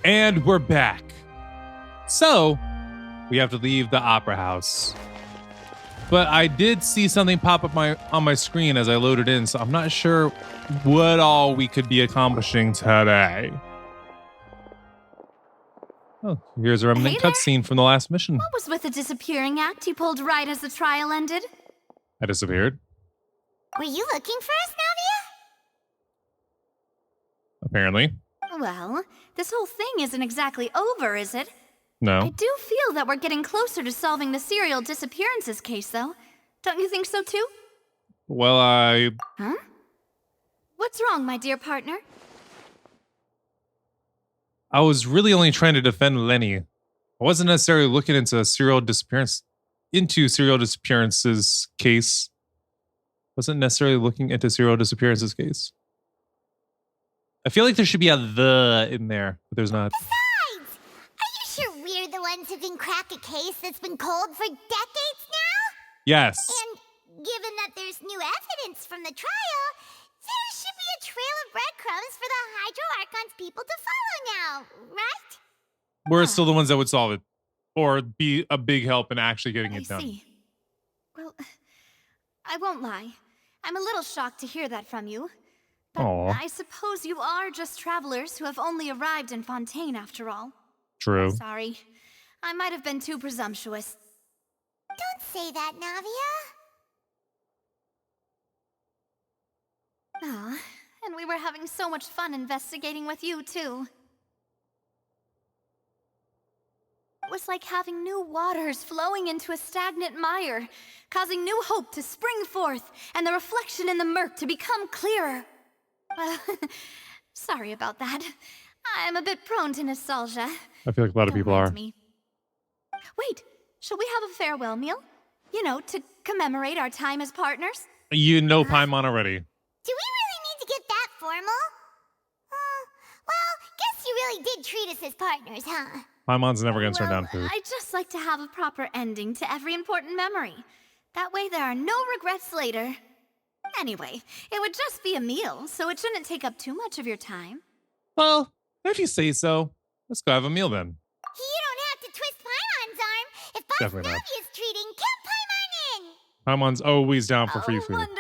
And we're back. So, we have to leave the opera house. But I did see something pop up on my screen as I loaded in, so I'm not sure what all we could be accomplishing today. Oh, here's a remnant cutscene from the last mission. What was with the disappearing act you pulled right as the trial ended? I disappeared. Were you looking for us, Navia? Apparently. Well, this whole thing isn't exactly over, is it? No. I do feel that we're getting closer to solving the serial disappearances case, though. Don't you think so, too? Well, Huh? What's wrong, my dear partner? I was really only trying to defend Lenny. I wasn't necessarily looking into serial disappearances case. Wasn't necessarily looking into serial disappearances case. I feel like there should be a "the" in there, but there's not. Besides, are you sure we're the ones who can crack a case that's been cold for decades now? Yes. And given that there's new evidence from the trial, there should be a trail of breadcrumbs for the Hydro Archon's people to follow now, right? We're still the ones that would solve it. Or be a big help in actually getting it done. I see. Well, I won't lie. I'm a little shocked to hear that from you. But Aww. I suppose you are just travelers who have only arrived in Fontaine after all. True. Sorry. I might have been too presumptuous. Don't say that, Navia. Ah, and we were having so much fun investigating with you, too. It was like having new waters flowing into a stagnant mire, causing new hope to spring forth, and the reflection in the murk to become clearer. Sorry about that. I'm a bit prone to nostalgia. I feel like a lot of people are. Me. Wait, shall we have a farewell meal? You know, to commemorate our time as partners? You know Paimon already. Do we really need to get that formal? Well, guess you really did treat us as partners, huh? Paimon's never going to turn down food. I'd just like to have a proper ending to every important memory. That way there are no regrets later. Anyway, it would just be a meal, so it shouldn't take up too much of your time. Well, if you say so, let's go have a meal then. You don't have to twist Paimon's arm. If Boss Definitely not. Navia's treating, count Paimon in! Paimon's always down for free food. Wonderful.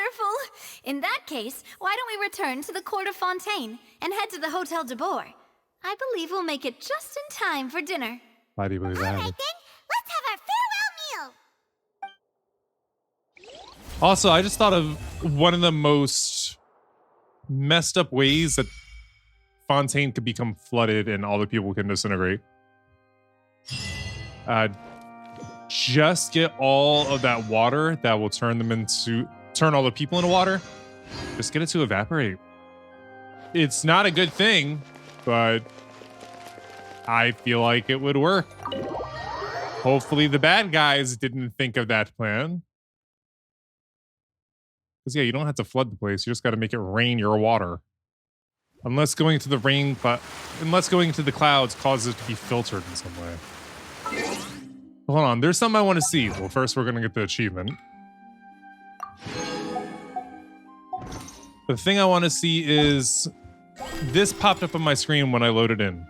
In that case, why don't we return to the court of Fontaine and head to the Hotel de Boer? I believe we'll make it just in time for dinner. Why do you believe that? All right then, let's have our farewell meal. Also, I just thought of one of the most messed up ways that Fontaine could become flooded and all the people can disintegrate. Just get all of that water that will turn all the people into water. Just get it to evaporate. It's not a good thing, but I feel like it would work. Hopefully the bad guys didn't think of that plan. Because yeah, you don't have to flood the place. You just got to make it rain your water. Unless going to the clouds causes it to be filtered in some way. Hold on, there's something I want to see. Well, first we're going to get the achievement. The thing I want to see is this popped up on my screen when I loaded in.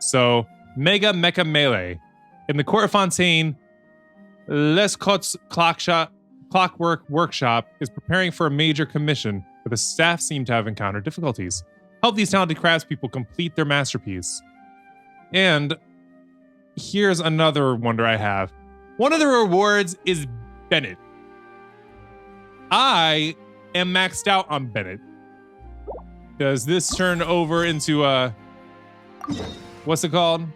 So, Mega Mecha Melee. In the Court of Fontaine, Lescotte's Clockwork Workshop is preparing for a major commission, but the staff seem to have encountered difficulties. Help these talented craftspeople complete their masterpiece. And here's another wonder I have. One of the rewards is Bennett. I am maxed out on Bennett. Does this turn over into what's it called?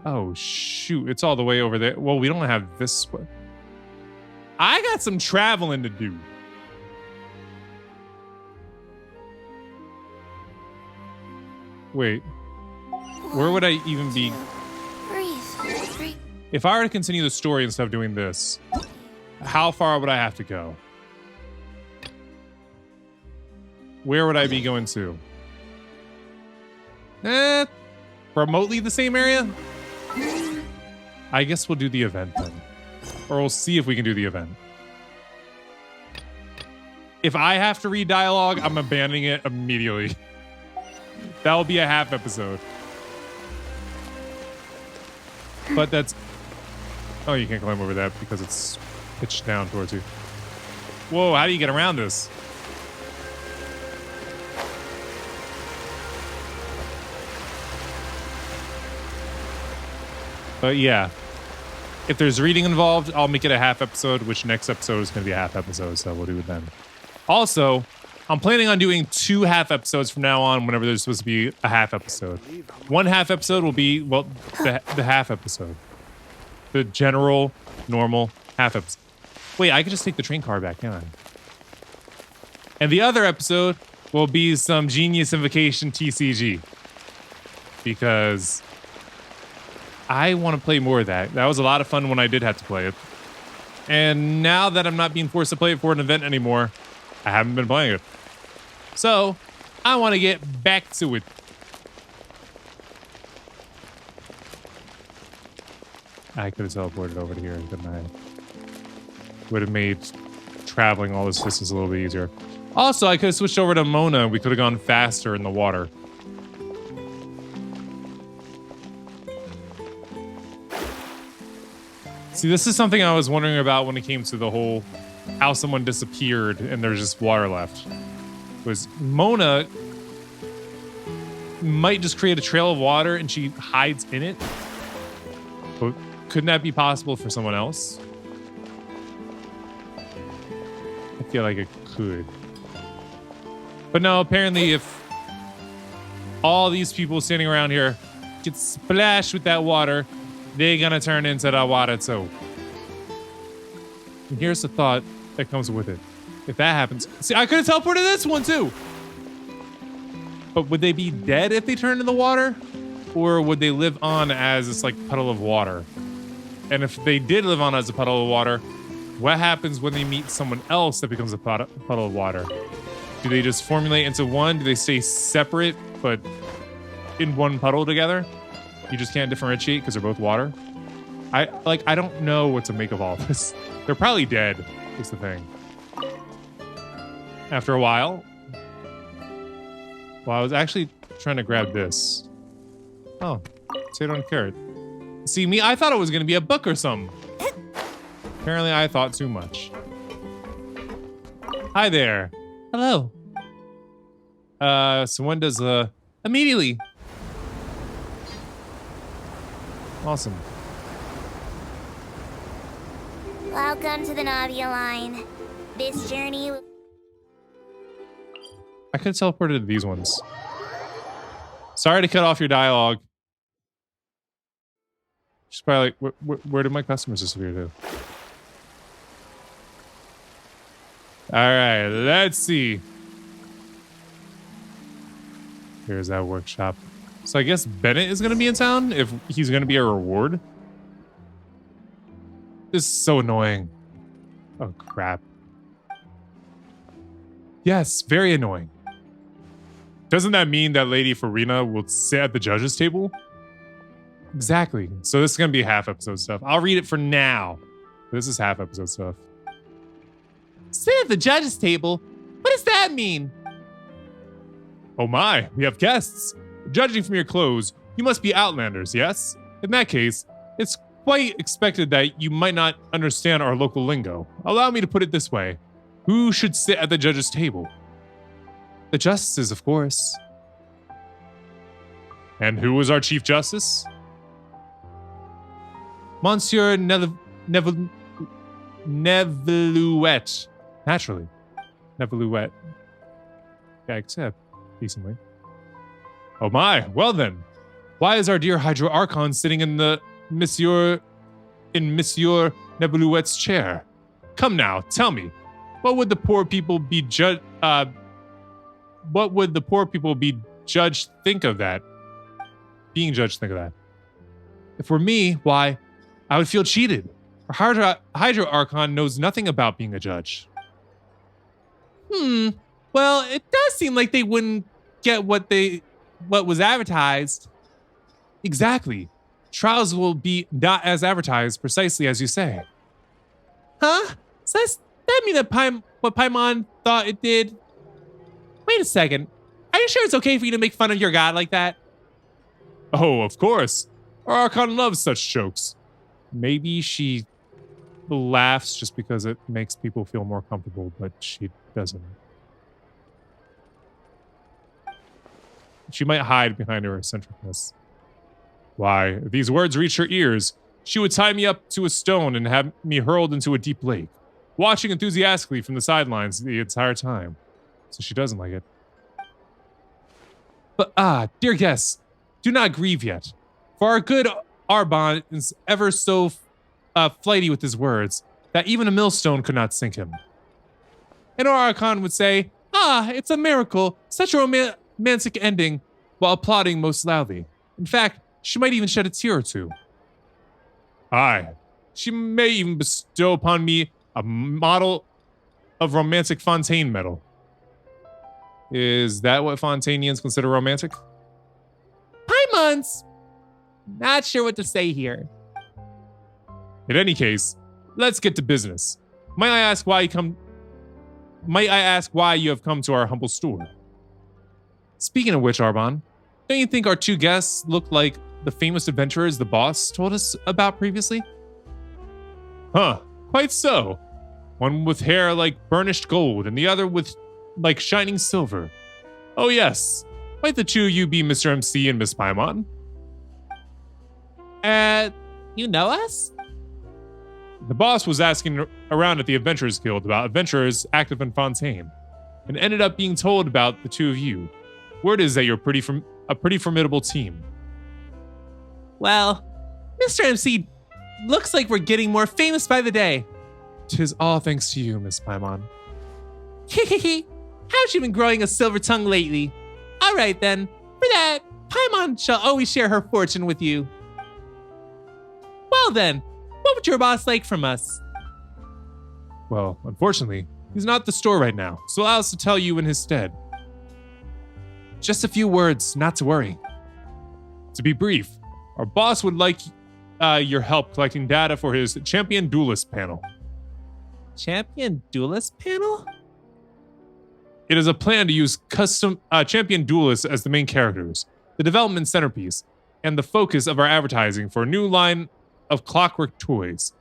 Oh shoot, it's all the way over there. Well, we don't have this one. I got some traveling to do. Wait, where would I even be? Breathe. If I were to continue the story instead of doing this, how far would I have to go? Where would I be going to? Remotely the same area? I guess we'll do the event then. Or we'll see if we can do the event. If I have to read dialogue, I'm abandoning it immediately. That'll be a half episode. But that's... Oh, you can't climb over that because it's pitched down towards you. Whoa, how do you get around this? But yeah, if there's reading involved, I'll make it a half episode, which next episode is going to be a half episode, so we'll do it then. Also, I'm planning on doing 2 half episodes from now on whenever there's supposed to be a half episode. 1 half episode will be, well, the half episode. The general, normal half episode. Wait, I could just take the train car back, can't I? And the other episode will be some Genius Invocation TCG. Because I want to play more of that. That was a lot of fun when I did have to play it. And now that I'm not being forced to play it for an event anymore, I haven't been playing it. So, I want to get back to it. I could have teleported over to here, couldn't I? Would have made traveling all this distance a little bit easier. Also, I could have switched over to Mona. We could have gone faster in the water. See, this is something I was wondering about when it came to the whole how someone disappeared and there's just water left. Was Mona might just create a trail of water and she hides in it? But couldn't that be possible for someone else? I feel like it could. But no, apparently if all these people standing around here get splashed with that water, they're gonna turn into the water too. And here's the thought that comes with it. If that happens... See, I could have teleported this one too! But would they be dead if they turned in the water? Or would they live on as this like puddle of water? And if they did live on as a puddle of water, what happens when they meet someone else that becomes a puddle of water? Do they just formulate into one? Do they stay separate but in one puddle together? You just can't differentiate because they're both water. I don't know what to make of all this. They're probably dead, is the thing. After a while. Well, I was actually trying to grab this. Oh, say on a carrot. See, me, I thought it was going to be a book or something. Apparently, I thought too much. Hi there. Hello. So when does, immediately. Awesome. Welcome to the Navia line. This journey... I could have teleported to these ones. Sorry to cut off your dialogue. She's probably like, where did my customers disappear to? Alright, let's see. Here's that workshop. So I guess Bennett is going to be in town if he's going to be a reward. This is so annoying. Oh, crap. Yes, very annoying. Doesn't that mean that Lady Farina will sit at the judges' table? Exactly. So this is going to be half episode stuff. I'll read it for now. This is half episode stuff. Sit at the judges' table? What does that mean? Oh my, we have guests. Judging from your clothes, you must be Outlanders, yes? In that case, it's quite expected that you might not understand our local lingo. Allow me to put it this way. Who should sit at the judges' table? The justices, of course. And who is our Chief Justice? Monsieur Nevelouette. Naturally. Nevelouette. Yeah, except decently. Oh my, well then. Why is our dear Hydro Archon sitting in the Monsieur Nevelouette's chair? Come now, tell me. What would the poor people be judged think of that? Being judged think of that? If were me, why, I would feel cheated. Our Hydro Archon knows nothing about being a judge. Well, it does seem like they wouldn't get what was advertised. Exactly. Trials will be not as advertised precisely as you say. Huh? So that mean that what Paimon thought it did? Wait a second. Are you sure it's okay for you to make fun of your god like that? Oh, of course. Archon loves such jokes. Maybe she laughs just because it makes people feel more comfortable, but she doesn't. She might hide behind her eccentricness. Why, if these words reach her ears, she would tie me up to a stone and have me hurled into a deep lake, watching enthusiastically from the sidelines the entire time. So she doesn't like it. But dear guests, do not grieve yet, for our good Arbon is ever so flighty with his words that even a millstone could not sink him. And our Archon would say, it's a miracle, such a romantic ending, while applauding most loudly. In fact, she might even shed a tear or two. Aye, she may even bestow upon me a model of romantic Fontaine medal. Is that what Fontainians consider romantic? Paimons! Not sure what to say here. In any case, let's get to business. Might I ask why you have come to our humble store? Speaking of which, Arbon, don't you think our two guests look like the famous adventurers the boss told us about previously? Huh, quite so. One with hair like burnished gold and the other with like shining silver. Oh yes, might the two of you be Mr. MC and Miss Paimon? You know us? The boss was asking around at the Adventurers Guild about adventurers active in Fontaine, and ended up being told about the two of you. Word is that you're a pretty formidable team. Well, Mr. MC looks like we're getting more famous by the day. 'Tis all thanks to you, Miss Paimon. Hehehe. How's you been growing a silver tongue lately? All right then. For that, Paimon shall always share her fortune with you. Well then, what would your boss like from us? Well, unfortunately, he's not at the store right now, so allow us to tell you in his stead. Just a few words, not to worry. To be brief, our boss would like your help collecting data for his Champion Duelist panel. Champion Duelist panel? It is a plan to use custom Champion Duelists as the main characters, the development centerpiece, and the focus of our advertising for a new line of clockwork toys.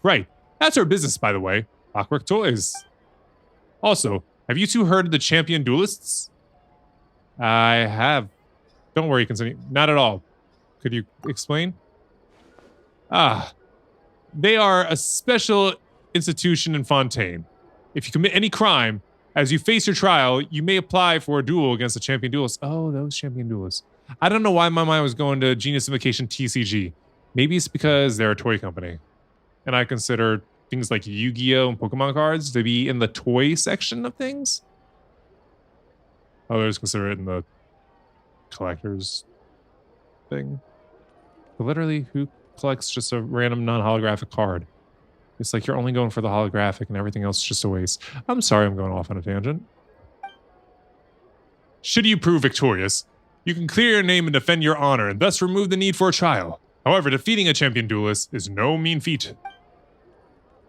Right. That's our business, by the way. Clockwork toys. Also, have you two heard of the Champion Duelists? I have. Don't worry, continue. Not at all. Could you explain? They are a special institution in Fontaine. If you commit any crime, as you face your trial, you may apply for a duel against a champion duelist. Oh, those champion duelists. I don't know why my mind was going to Genius Invocation TCG. Maybe it's because they're a toy company. And I consider things like Yu-Gi-Oh! And Pokemon cards to be in the toy section of things. Others consider it in the collector's thing. But literally, who collects just a random non-holographic card? It's like you're only going for the holographic and everything else is just a waste. I'm sorry I'm going off on a tangent. Should you prove victorious, you can clear your name and defend your honor and thus remove the need for a trial. However, defeating a champion duelist is no mean feat.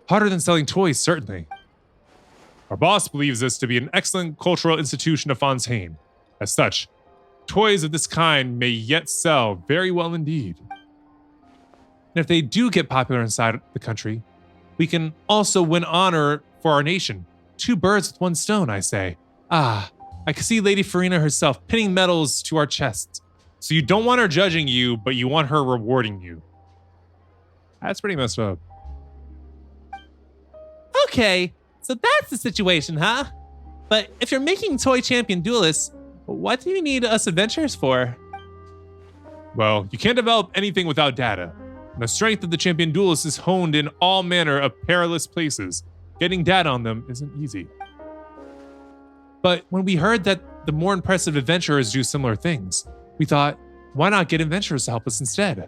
Harder than selling toys, certainly. Our boss believes this to be an excellent cultural institution of Fontaine. As such, toys of this kind may yet sell very well indeed. And if they do get popular inside the country, we can also win honor for our nation. Two birds with one stone, I say. I can see Lady Farina herself pinning medals to our chests. So you don't want her judging you, but you want her rewarding you. That's pretty messed up. Okay, so that's the situation, huh? But if you're making toy champion duelists, what do you need us adventurers for? Well, you can't develop anything without data. And the strength of the champion duelist is honed in all manner of perilous places. Getting data on them isn't easy. But when we heard that the more impressive adventurers do similar things, we thought, why not get adventurers to help us instead?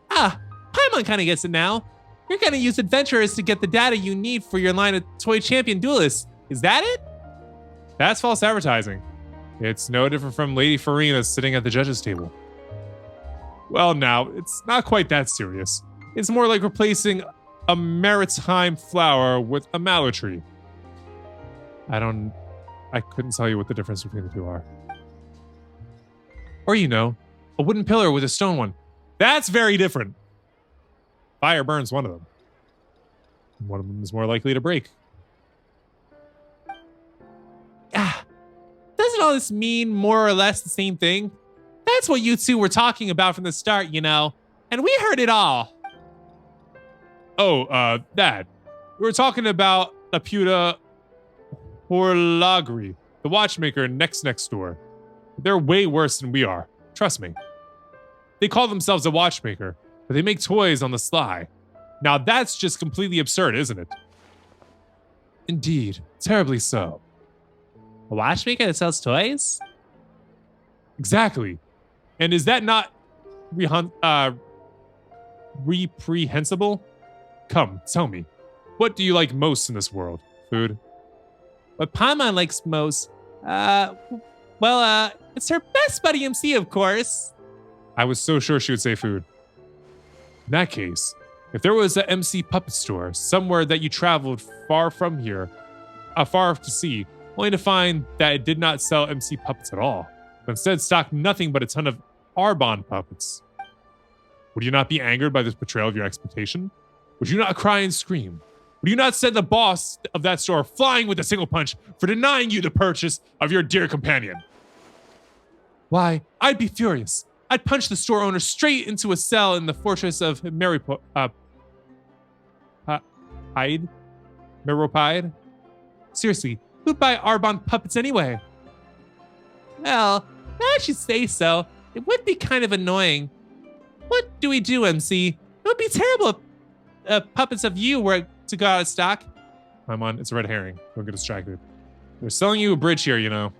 Paimon kind of gets it now. You're going to use adventurers to get the data you need for your line of toy champion duelists. Is that it? That's false advertising. It's no different from Lady Farina sitting at the judges' table. Well, now, it's not quite that serious. It's more like replacing a maritime flower with a mallow tree. I couldn't tell you what the difference between the two are. Or, a wooden pillar with a stone one. That's very different. Fire burns one of them. One of them is more likely to break. Doesn't all this mean more or less the same thing? That's what you two were talking about from the start, you know. And we heard it all. Oh, that. We were talking about Laputa Horlagri, the watchmaker next door. They're way worse than we are. Trust me. They call themselves a watchmaker, but they make toys on the sly. Now that's just completely absurd, isn't it? Indeed, terribly so. A watchmaker that sells toys? Exactly. And is that not reprehensible? Come, tell me. What do you like most in this world? Food? What Paimon likes most? It's her best buddy MC, of course. I was so sure she would say food. In that case, if there was a MC puppet store somewhere that you traveled far from here, far to see, only to find that it did not sell MC puppets at all, but instead stocked nothing but a ton of Arbonne puppets, would you not be angered by this betrayal of your expectation? Would you not cry and scream? Would you not send the boss of that store flying with a single punch for denying you the purchase of your dear companion? Why, I'd be furious. I'd punch the store owner straight into a cell in the fortress of Meropide? Seriously, who'd buy Arbonne puppets anyway? Well, now that you say so, it would be kind of annoying. What do we do, MC? It would be terrible if puppets of you were to go out of stock. Paimon, it's a red herring. Don't get distracted. They're selling you a bridge here, you know.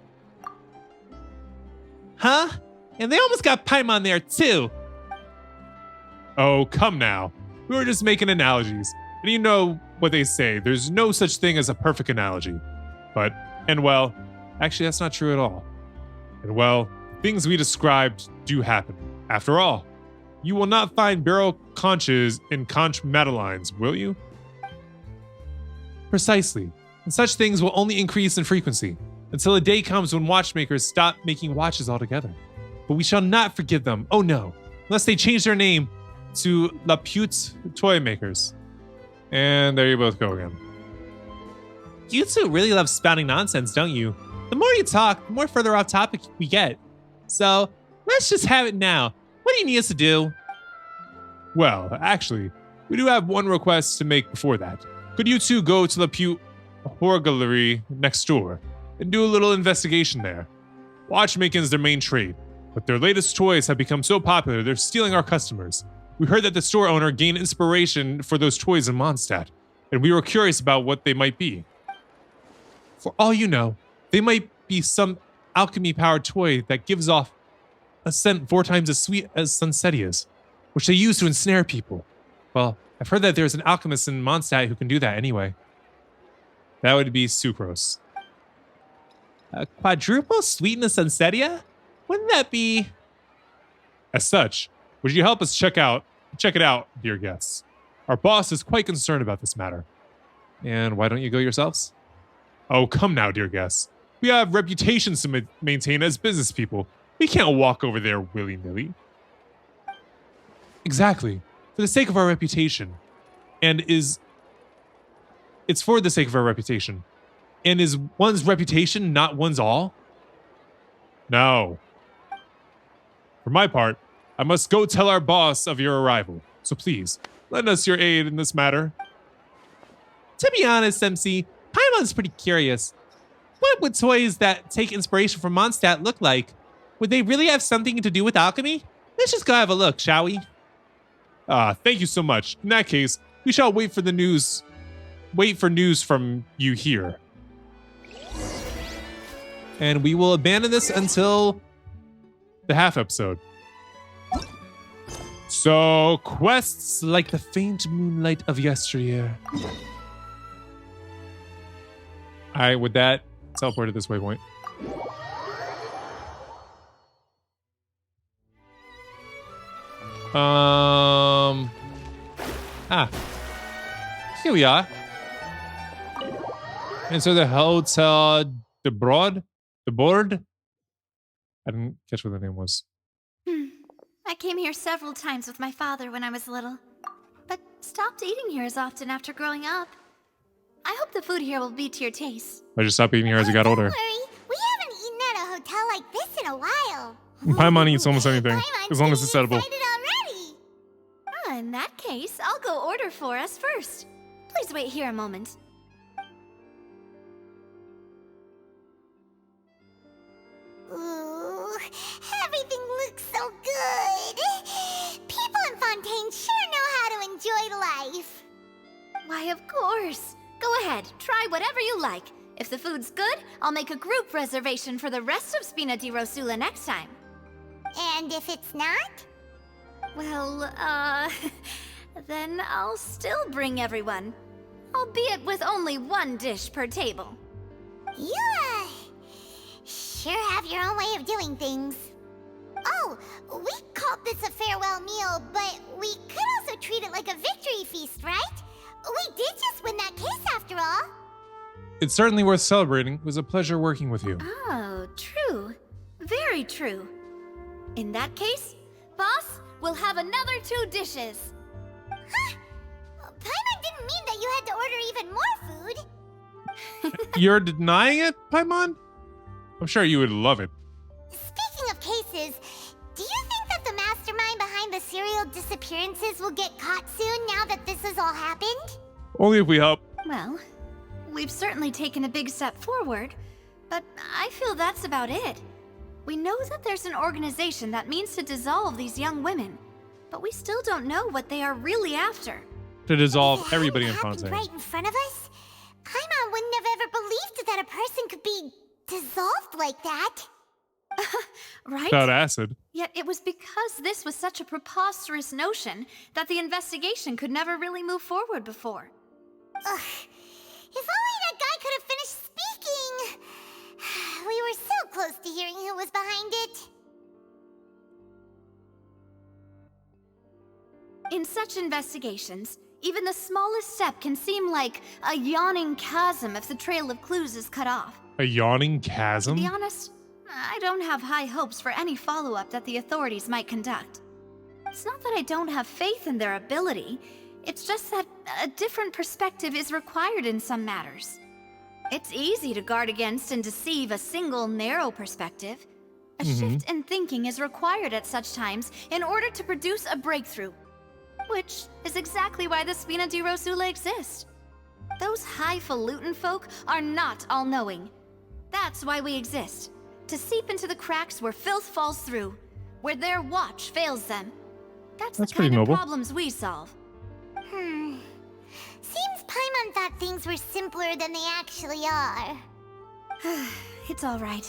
Huh? And they almost got Paimon there, too. Oh, come now. We were just making analogies. And you know what they say, there's no such thing as a perfect analogy. Actually, that's not true at all. And well, things we described do happen. After all, you will not find barrel conches in conch madeleines, will you? Precisely. And such things will only increase in frequency until a day comes when watchmakers stop making watches altogether. But we shall not forgive them, oh no, unless they change their name to Lapute Toy Makers. And there you both go again. You two really love spouting nonsense, don't you? The more you talk, the more further off topic we get. So, let's just have it now. What do you need us to do? Well, actually, we do have one request to make before that. Could you two go to the Horgallery next door and do a little investigation there? Watchmaking is their main trade, but their latest toys have become so popular they're stealing our customers. We heard that the store owner gained inspiration for those toys in Mondstadt, and we were curious about what they might be. For all you know, they might be some alchemy-powered toy that gives off a scent 4 times as sweet as Sunsetia's, which they use to ensnare people. Well, I've heard that there's an alchemist in Mondstadt who can do that anyway. That would be Sucrose. A quadruple sweetness Sunsetia? Wouldn't that be... As such, would you help us check it out, dear guests? Our boss is quite concerned about this matter. And why don't you go yourselves? Oh, come now, dear guests. We have reputations to maintain as business people. We can't walk over there willy-nilly. Exactly. For the sake of our reputation. It's for the sake of our reputation. And is one's reputation not one's all? No. For my part, I must go tell our boss of your arrival. So please, lend us your aid in this matter. To be honest, MC, Paimon's pretty curious. What would toys that take inspiration from Mondstadt look like? Would they really have something to do with alchemy? Let's just go have a look, shall we? Thank you so much. In that case, we shall wait for news from you here. And we will abandon this until the half episode. So, quests like the faint moonlight of yesteryear. Alright, with that, teleport to this waypoint. Here we are. And so the Hotel de Board? I didn't catch what the name was. I came here several times with my father when I was little, but stopped eating here as often after growing up. I hope the food here will be to your taste. I just stopped eating here as I got older. Don't worry, we haven't eaten at a hotel like this in a while. Paimon eats almost anything, Paimon's as long as it's getting edible. excited already. In that case, I'll go order for us first. Please wait here a moment. Ooh, everything looks so good. People in Fontaine sure know how to enjoy life. Why, of course. Go ahead, try whatever you like. If the food's good, I'll make a group reservation for the rest of Spina di Rosula next time. And if it's not? Well, then I'll still bring everyone. Albeit with only one dish per table. You, sure have your own way of doing things. Oh, we called this a farewell meal, but we could also treat it like a victory feast, right? We did just win that case after all. It's certainly worth celebrating. It was a pleasure working with you. Oh, true. Very true. In that case, boss, we'll have another 2 dishes. Huh? Paimon didn't mean that you had to order even more food. You're denying it, Paimon? I'm sure you would love it. Speaking of cases, do you think that the mastermind behind the serial disappearances will get caught soon now that this has all happened? Only if we help. Well, we've certainly taken a big step forward, but I feel that's about it. We know that there's an organization that means to dissolve these young women, but we still don't know what they are really after. To dissolve If it everybody in hadn't happened Fontaine. right in front of us, Paimon wouldn't have ever believed that a person could be dissolved like that. Right? Without acid. Yet it was because this was such a preposterous notion that the investigation could never really move forward before. Ugh. If only that guy could have finished speaking. We were so close to hearing who was behind it. In such investigations, even the smallest step can seem like a yawning chasm if the trail of clues is cut off. A yawning To chasm? be honest, I don't have high hopes for any follow-up that the authorities might conduct. It's not that I don't have faith in their ability, it's just that a different perspective is required in some matters. It's easy to guard against and deceive a single narrow perspective. A shift in thinking is required at such times in order to produce a breakthrough. Which is exactly why the Spina di Rosula exists. Those highfalutin folk are not all-knowing. That's why we exist. To seep into the cracks where filth falls through, where their watch fails them. That's the pretty kind of noble. problems we solve. Seems Paimon thought things were simpler than they actually are. It's all right.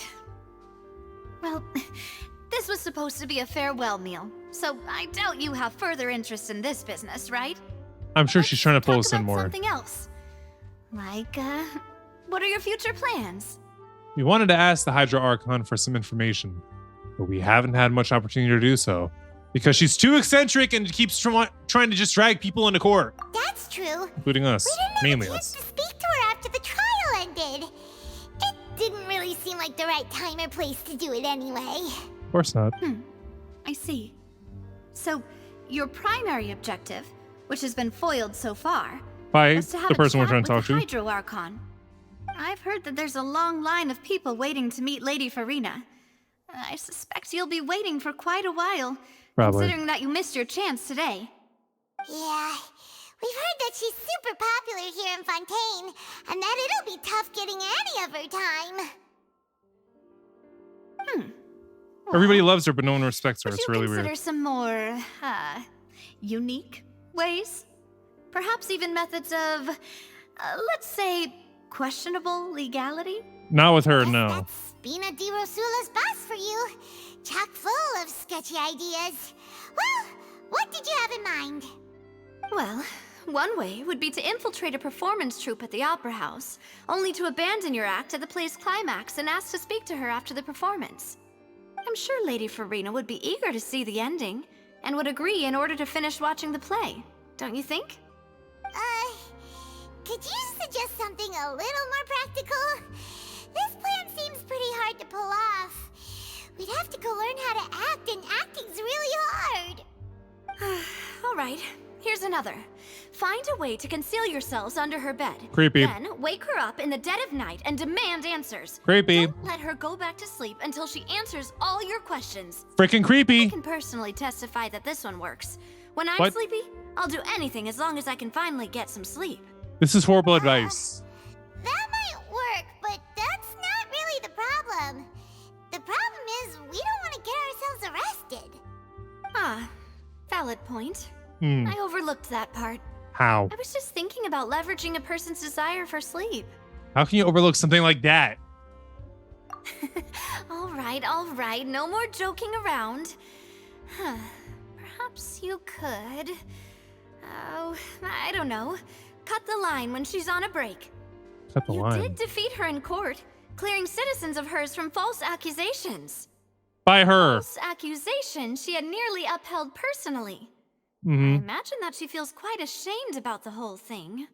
Well, this was supposed to be a farewell meal, so I doubt you have further interest in this business, right? I'm sure she's trying to pull Talk us in about more. something else. Like, what are your future plans? We wanted to ask the Hydra Archon for some information, but we haven't had much opportunity to do so because she's too eccentric and keeps trying to just drag people into court, That's true. including us, We didn't have mainly a chance us. to speak to her after the trial ended. It didn't really seem like the right time or place to do it anyway. Of course not. I see. So, your primary objective, which has been foiled so far, By was to have the a person we're chat trying to talk with the to. Hydro Archon. I've heard that there's a long line of people waiting to meet Lady Farina. I suspect you'll be waiting for quite a while, Probably. considering that you missed your chance today. Yeah, we've heard that she's super popular here in Fontaine, and that it'll be tough getting any of her time. Everybody loves her, but no one respects her. Would It's you really consider weird. some more, unique ways? Perhaps even methods of, let's say, questionable legality? Not with her, Guess no. That's Spina di Rosula's boss for you. Chock full of sketchy ideas. Well, what did you have in mind? Well, one way would be to infiltrate a performance troupe at the Opera House, only to abandon your act at the play's climax and ask to speak to her after the performance. I'm sure Lady Farina would be eager to see the ending, and would agree in order to finish watching the play, don't you think? Could you suggest something a little more practical? This plan seems pretty hard to pull off. We'd have to go learn how to act, and acting's really hard. All right, here's another. Find a way to conceal yourselves under her bed. Creepy. Then wake her up in the dead of night and demand answers. Creepy. Don't let her go back to sleep until she answers all your questions. Freaking I creepy. can personally testify that this one works. When I'm What? sleepy, I'll do anything as long as I can finally get some sleep. This is horrible advice. That might work, but that's not really the problem. The problem is we don't want to get ourselves arrested. Ah, valid point. Hmm. I overlooked that part. How? I was just thinking about leveraging a person's desire for sleep. How can you overlook something like that? All right, no more joking around. Huh. Perhaps you could... Oh, I don't know. Cut the line when she's on a break. Cut the You line. did defeat her in court, clearing citizens of hers from false accusations. By her. False accusations she had nearly upheld personally. I Hmm. imagine that she feels quite ashamed about the whole thing.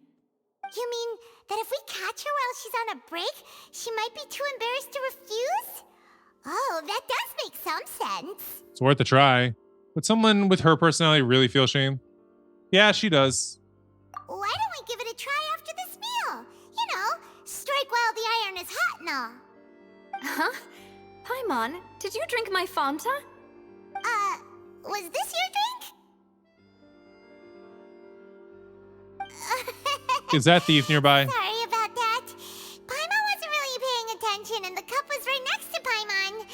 You mean that if we catch her while she's on a break, she might be too embarrassed to refuse? Oh, that does make some sense. It's worth a try. Would someone with her personality really feel shame? Yeah, she does. Why don't we give it a try after this meal? You know, strike while the iron is hot and all. Huh? Paimon, did you drink my Fanta? Was this your drink? Is that thief nearby? Sorry about that. Paimon wasn't really paying attention and the cup was right next to Paimon.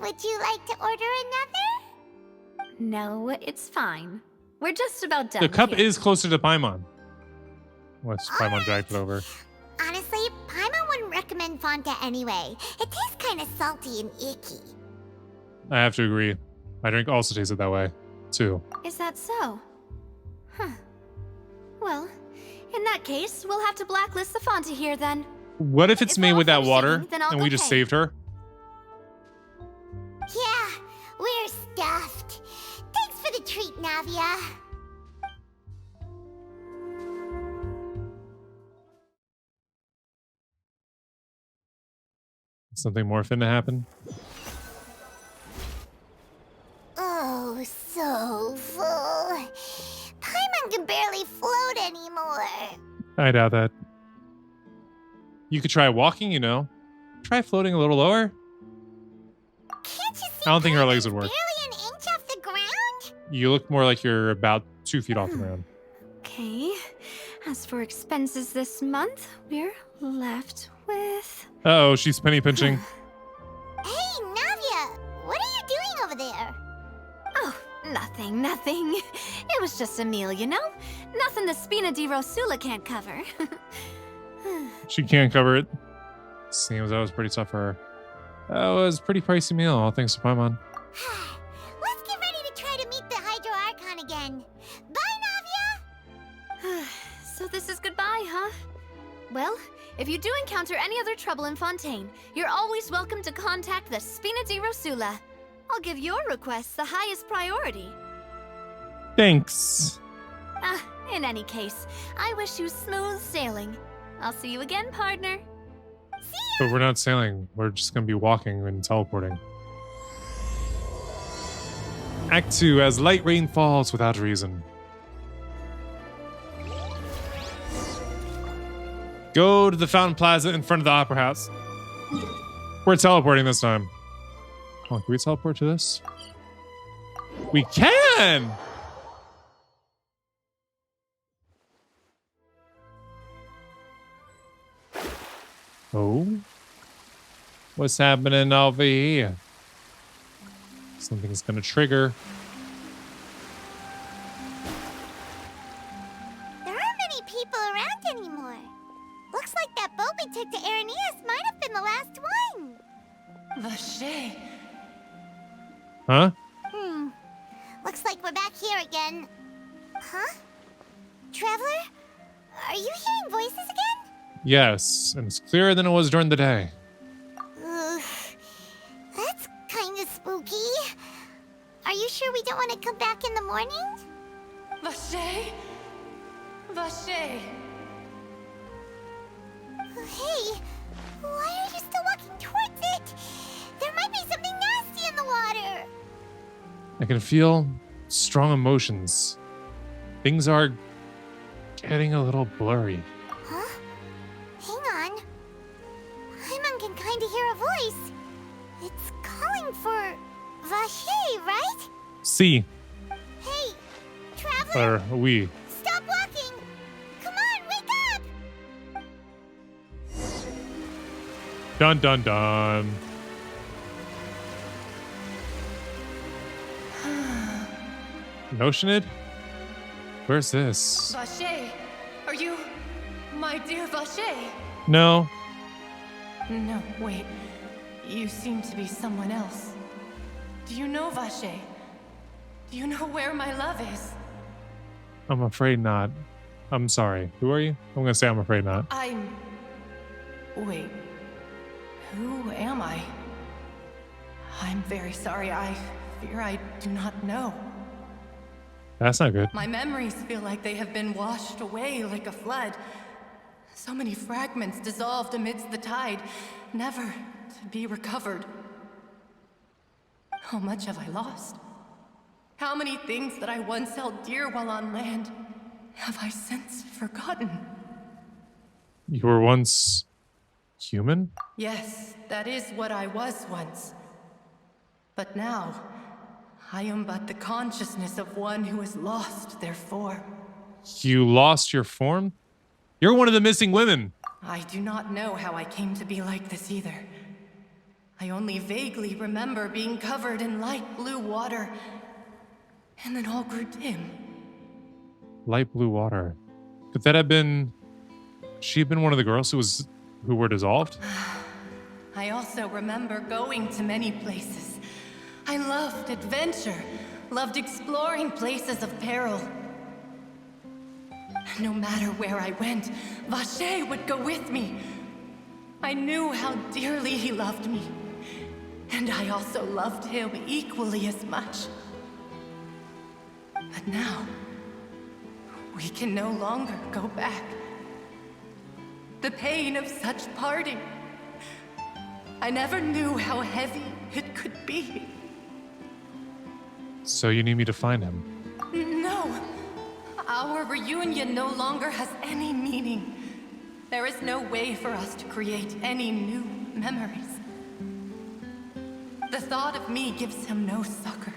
Would you like to order another? No, it's fine. We're just about done. The cup here. is closer to Paimon. Unless Paimon dragged it over. Honestly, Paimon wouldn't recommend Fonta anyway. It tastes kind of salty and icky. I have to agree. My drink also tasted that way, too. Is that so? Huh. Well, in that case, we'll have to blacklist the Fanta here then. What if it's If made we're with that all water finishing, then I'll and go we just pay. saved her? Yeah, we're stuffed. Thanks for the treat, Navia. Something more finna happen? Oh, so full. Paimon can barely float anymore. I doubt that. You could try walking, you know. Try floating a little lower. Can't you see I don't think her legs Paimon's would work. barely an inch off the ground? You look more like you're about 2 feet off the ground. Okay. As for expenses this month, we're left with... Uh-oh, she's penny pinching. Hey, Navia, what are you doing over there? Oh, nothing. It was just a meal, you know? Nothing the Spina di Rosula can't cover. She can't cover it. Seems that was pretty tough for her. That was a pretty pricey meal, all thanks to Paimon. Let's get ready to try to meet the Hydro Archon again. Bye, Navia! So this is goodbye, huh? Well, if you do encounter any other trouble in Fontaine, you're always welcome to contact the Spina di Rosula. I'll give your requests the highest priority. Thanks. In any case, I wish you smooth sailing. I'll see you again, partner. But we're not sailing. We're just going to be walking and teleporting. Act 2, as light rain falls without reason. Go to the Fountain Plaza in front of the Opera House. We're teleporting this time. Oh, can we teleport to this? We can! Oh? What's happening over here? Something's gonna trigger. There aren't many people around anymore. Looks like that boat we took to Araneas might have been the last one. Vache. Huh? Looks like we're back here again. Huh? Traveler? Are you hearing voices again? Yes, and it's clearer than it was during the day. Ugh. That's kind of spooky. Are you sure we don't want to come back in the morning? Vache. Vache. Hey, why are you still walking towards it? There might be something nasty in I can feel strong emotions. Things are getting a little blurry. Huh? Hang on. Paimon can kinda hear a voice. It's calling for Vache, right? See, Hey, traveler, or we. stop walking! Come on, wake up! Dun dun dun. Notioned? Where's this? Vache, are you my dear Vache? No. No, wait. You seem to be someone else. Do you know Vache? Do you know where my love is? I'm afraid not. I'm sorry. Who are you? I'm gonna say I'm afraid not. Wait. Who am I? I'm very sorry. I fear I do not know. That's not good. My memories feel like they have been washed away like a flood. So many fragments dissolved amidst the tide, never to be recovered. How much have I lost? How many things that I once held dear while on land have I since forgotten? You were once human? Yes, that is what I was once. But now, I am but the consciousness of one who has lost their form. You lost your form? You're one of the missing women. I do not know how I came to be like this either. I only vaguely remember being covered in light blue water, and then all grew dim. Light blue water. Could that have been... She had been one of the girls who were dissolved? I also remember going to many places. I loved adventure, loved exploring places of peril. No matter where I went, Vache would go with me. I knew how dearly he loved me, and I also loved him equally as much. But now, we can no longer go back. The pain of such parting, I never knew how heavy it could be. So you need me to find him. No, our reunion no longer has any meaning. There is no way for us to create any new memories. The thought of me gives him no succor.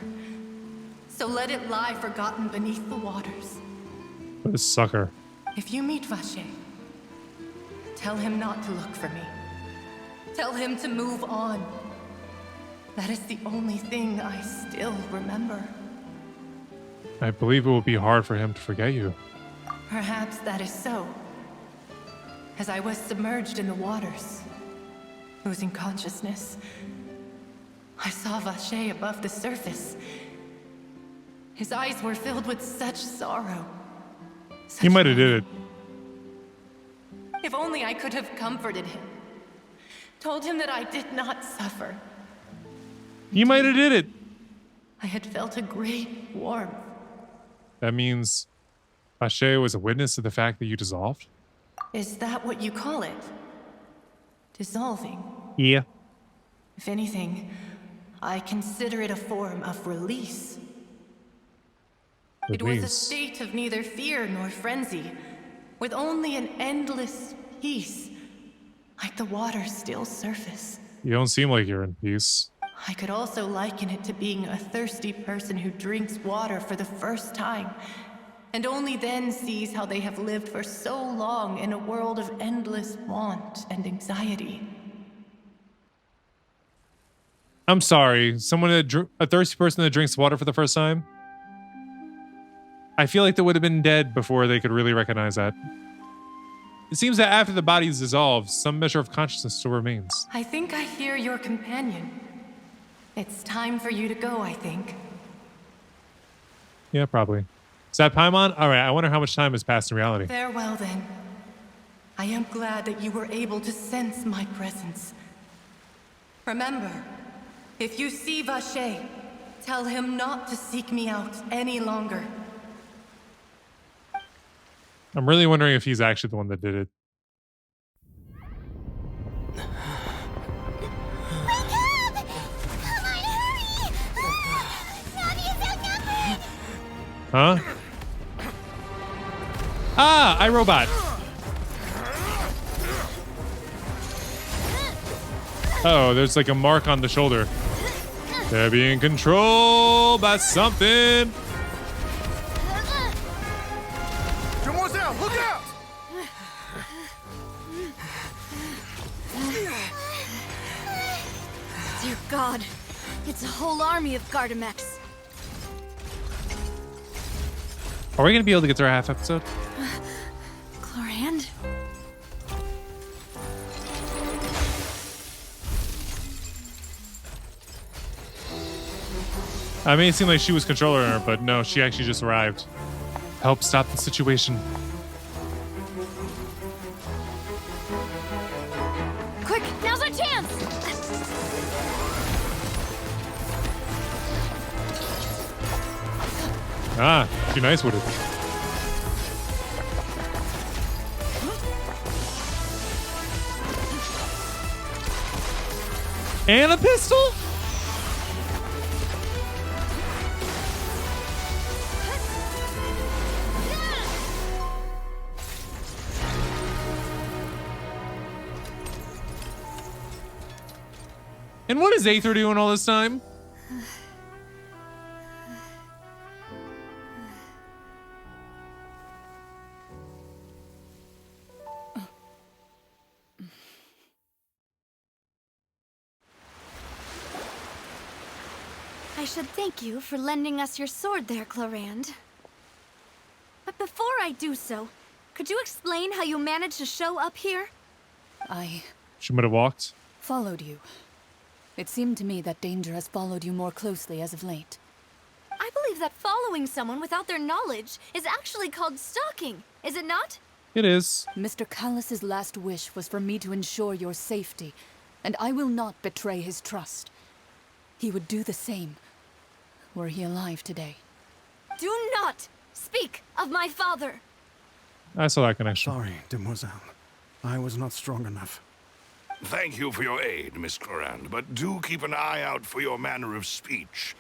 So let it lie forgotten beneath the waters. What a sucker. If you meet Vache, tell him not to look for me. Tell him to move on. That is the only thing I still remember. I believe it will be hard for him to forget you. Perhaps that is so. As I was submerged in the waters, losing consciousness, I saw Vache above the surface. His eyes were filled with such sorrow. He might have did it. If only I could have comforted him. Told him that I did not suffer. He might have did it. I had felt a great warmth. That means Vache was a witness to the fact that you dissolved? Is that what you call it? Dissolving? Yeah. If anything, I consider it a form of release. It was a state of neither fear nor frenzy, with only an endless peace, like the water's still surface. You don't seem like you're in peace. I could also liken it to being a thirsty person who drinks water for the first time, and only then sees how they have lived for so long in a world of endless want and anxiety. I'm sorry. A thirsty person that drinks water for the first time? I feel like they would have been dead before they could really recognize that. It seems that after the body is dissolved, some measure of consciousness still remains. I think I hear your companion. It's time for you to go, I think. Yeah, probably. Is that Paimon? All right, I wonder how much time has passed in reality. Farewell, then. I am glad that you were able to sense my presence. Remember, if you see Vache, tell him not to seek me out any longer. I'm really wondering if he's actually the one that did it. Wake up! Come on, hurry! Navi is Huh? Ah, iRobot. Oh, there's like a mark on the shoulder. They're being controlled by something. Demoiselle, look out! Dear God, it's a whole army of Gardamex. Are we gonna be able to get through a half episode? Clorand? I mean, it seemed like she was controlling her, but no, she actually just arrived. Help stop the situation. Quick, now's our chance! Ah, too nice with it. And a pistol? And what is Aether doing all this time? I should thank you for lending us your sword there, Clorand. But before I do so, could you explain how you managed to show up here? I She might have walked. followed you. It seemed to me that danger has followed you more closely as of late. I believe that following someone without their knowledge is actually called stalking, is it not? It is. Mr. Callus's last wish was for me to ensure your safety, and I will not betray his trust. He would do the same, were he alive today. Do not speak of my father! I saw that connection. Sorry, demoiselle. I was not strong enough. Thank you for your aid, Miss Clorand, but do keep an eye out for your manner of speech.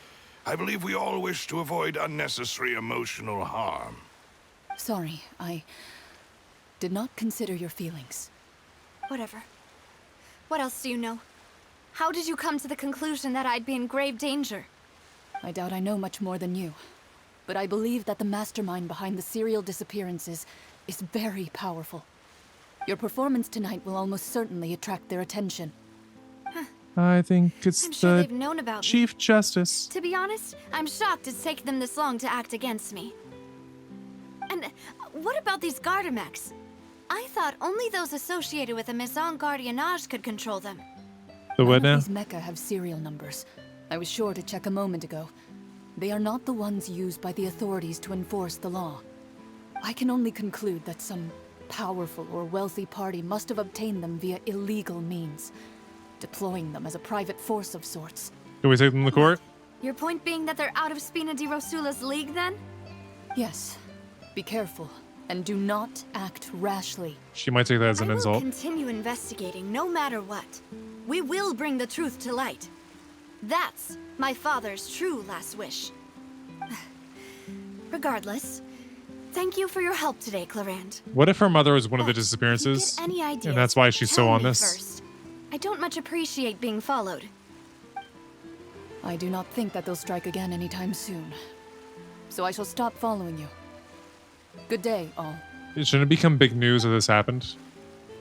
I believe we all wish to avoid unnecessary emotional harm. Sorry, I did not consider your feelings. Whatever. What else do you know? How did you come to the conclusion that I'd be in grave danger? I doubt I know much more than you, but I believe that the mastermind behind the serial disappearances is very powerful. Your performance tonight will almost certainly attract their attention. I think it's I'm sure the they've known about me. Chief Justice. To be honest, I'm shocked it's taken them this long to act against me. And what about these Gardamex? I thought only those associated with a Maison Gardiennage could control them. The what None now? of these mecha have serial numbers. I was sure to check a moment ago. They are not the ones used by the authorities to enforce the law. I can only conclude that some powerful or wealthy party must have obtained them via illegal means, deploying them as a private force of sorts. Can we take them to court? Your point being that they're out of Spina di Rosula's league, then? Yes. Be careful, and do not act rashly. She might take that as an I will insult. continue investigating, no matter what. We will bring the truth to light. That's my father's true last wish. Regardless, thank you for your help today, Clorand. What if her mother was one of the But if you disappearances? get any ideas, And that's why she's so tell on me this? first. I don't much appreciate being followed. I do not think that they'll strike again anytime soon. So I shall stop following you. Good day, all. It shouldn't become big news if this happened.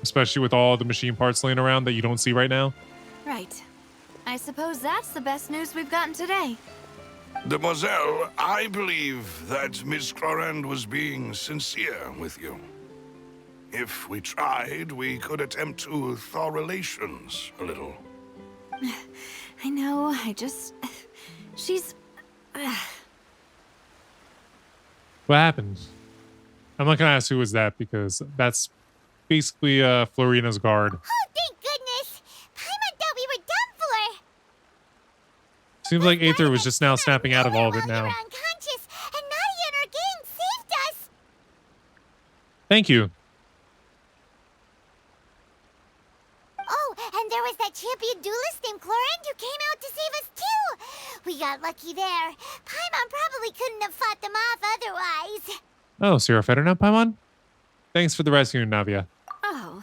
Especially with all the machine parts laying around that you don't see right now. Right. I suppose that's the best news we've gotten today. Demoiselle, I believe that Miss Clorand was being sincere with you. If we tried, we could attempt to thaw relations a little. I know, she's... What happened? I'm not gonna ask who was that because that's basically Florina's guard. Oh, thank goodness! Paimon thought we were done for! Seems like Aether was just now snapping out of all of it While you were now. unconscious, and Nadia and her gang saved us! Thank you. Oh, and there was that champion duelist named Clorand who came out to save us too! we got lucky there. Paimon probably couldn't have fought them off otherwise. Oh, so you're a fighter now, Paimon? Thanks for the rescue, Navia. Oh,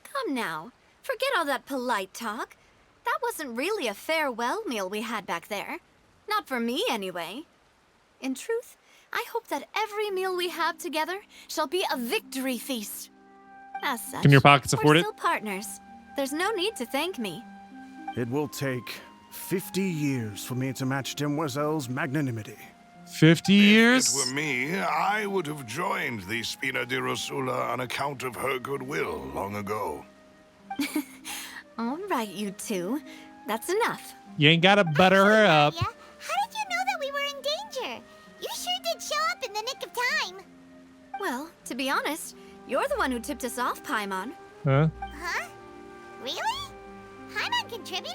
come now. Forget all that polite talk. That wasn't really a farewell meal we had back there. Not for me, anyway. In truth, I hope that every meal we have together shall be a victory feast. As such, Can your pockets afford we're it? still partners. There's no need to thank me. It will take 50 years for me to match Demoiselle's magnanimity. 50 years? If it were me, I would have joined the Spina di Rosula on account of her goodwill long ago. All right, you two. That's enough. You ain't gotta butter her up. Navia, how did you know that we were in danger? You sure did show up in the nick of time. Well, to be honest, you're the one who tipped us off, Paimon. Huh? Huh? Really? Paimon contributed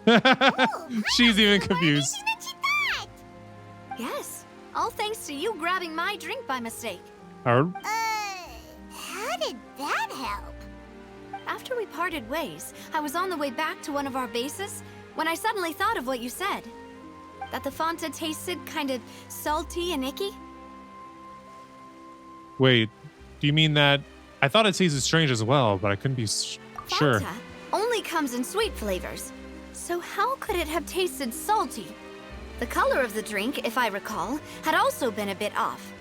somehow? Ooh, She's Paimon's even more confused. amazing than she thought. Yes, all thanks to you grabbing my drink by mistake. Or- How did that help? After we parted ways, I was on the way back to one of our bases when I suddenly thought of what you said. That the Fanta tasted kind of salty and icky. Wait, do you mean that? I thought it tasted strange as well, but I couldn't be sure. Fanta only comes in sweet flavors. So how could it have tasted salty? The color of the drink, if I recall, had also been a bit off.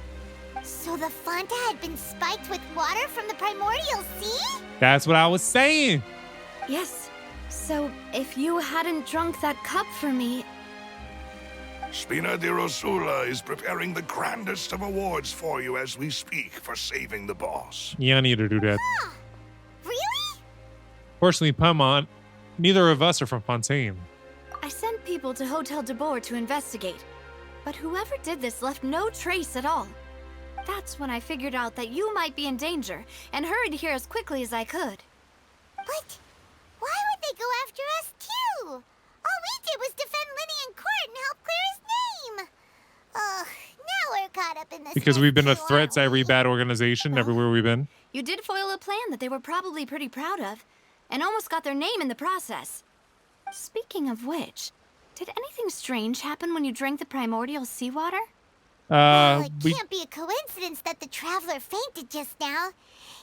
So the Fanta had been spiked with water from the primordial sea? That's what I was saying. Yes. So if you hadn't drunk that cup for me, Spina di Rosula is preparing the grandest of awards for you as we speak for saving the boss. Yeah, I need to do that. Really? Fortunately, Paimon, neither of us are from Fontaine. I sent people to Hotel de Boer to investigate. But whoever did this left no trace at all. That's when I figured out that you might be in danger and hurried here as quickly as I could. But why would they go after us too? All we did was defend Linny in court and help clear his name. Ugh, now we're caught up in this. Because mess we've been a too, threat to aren't every we? bad organization everywhere we've been. You did foil a plan that they were probably pretty proud of, and almost got their name in the process. Speaking of which, did anything strange happen when you drank the primordial seawater? Well, it We can't be a coincidence that the traveler fainted just now.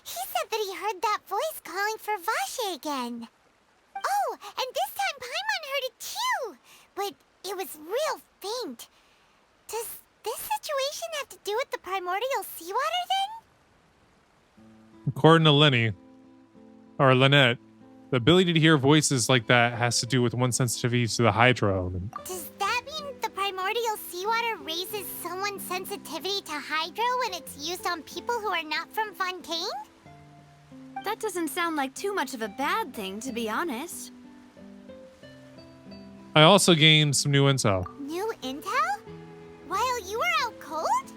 He said that he heard that voice calling for Vache again. Oh, and this time Paimon heard it too, but it was real faint. Does this situation have to do with the primordial seawater then? according to Lenny or Lynette, the ability to hear voices like that has to do with one's sensitivity to the hydro element. Does that mean the primordial seawater raises someone's sensitivity to hydro when it's used on people who are not from Fontaine? That doesn't sound like too much of a bad thing, to be honest. I also gained some new intel. New intel? While you were out cold?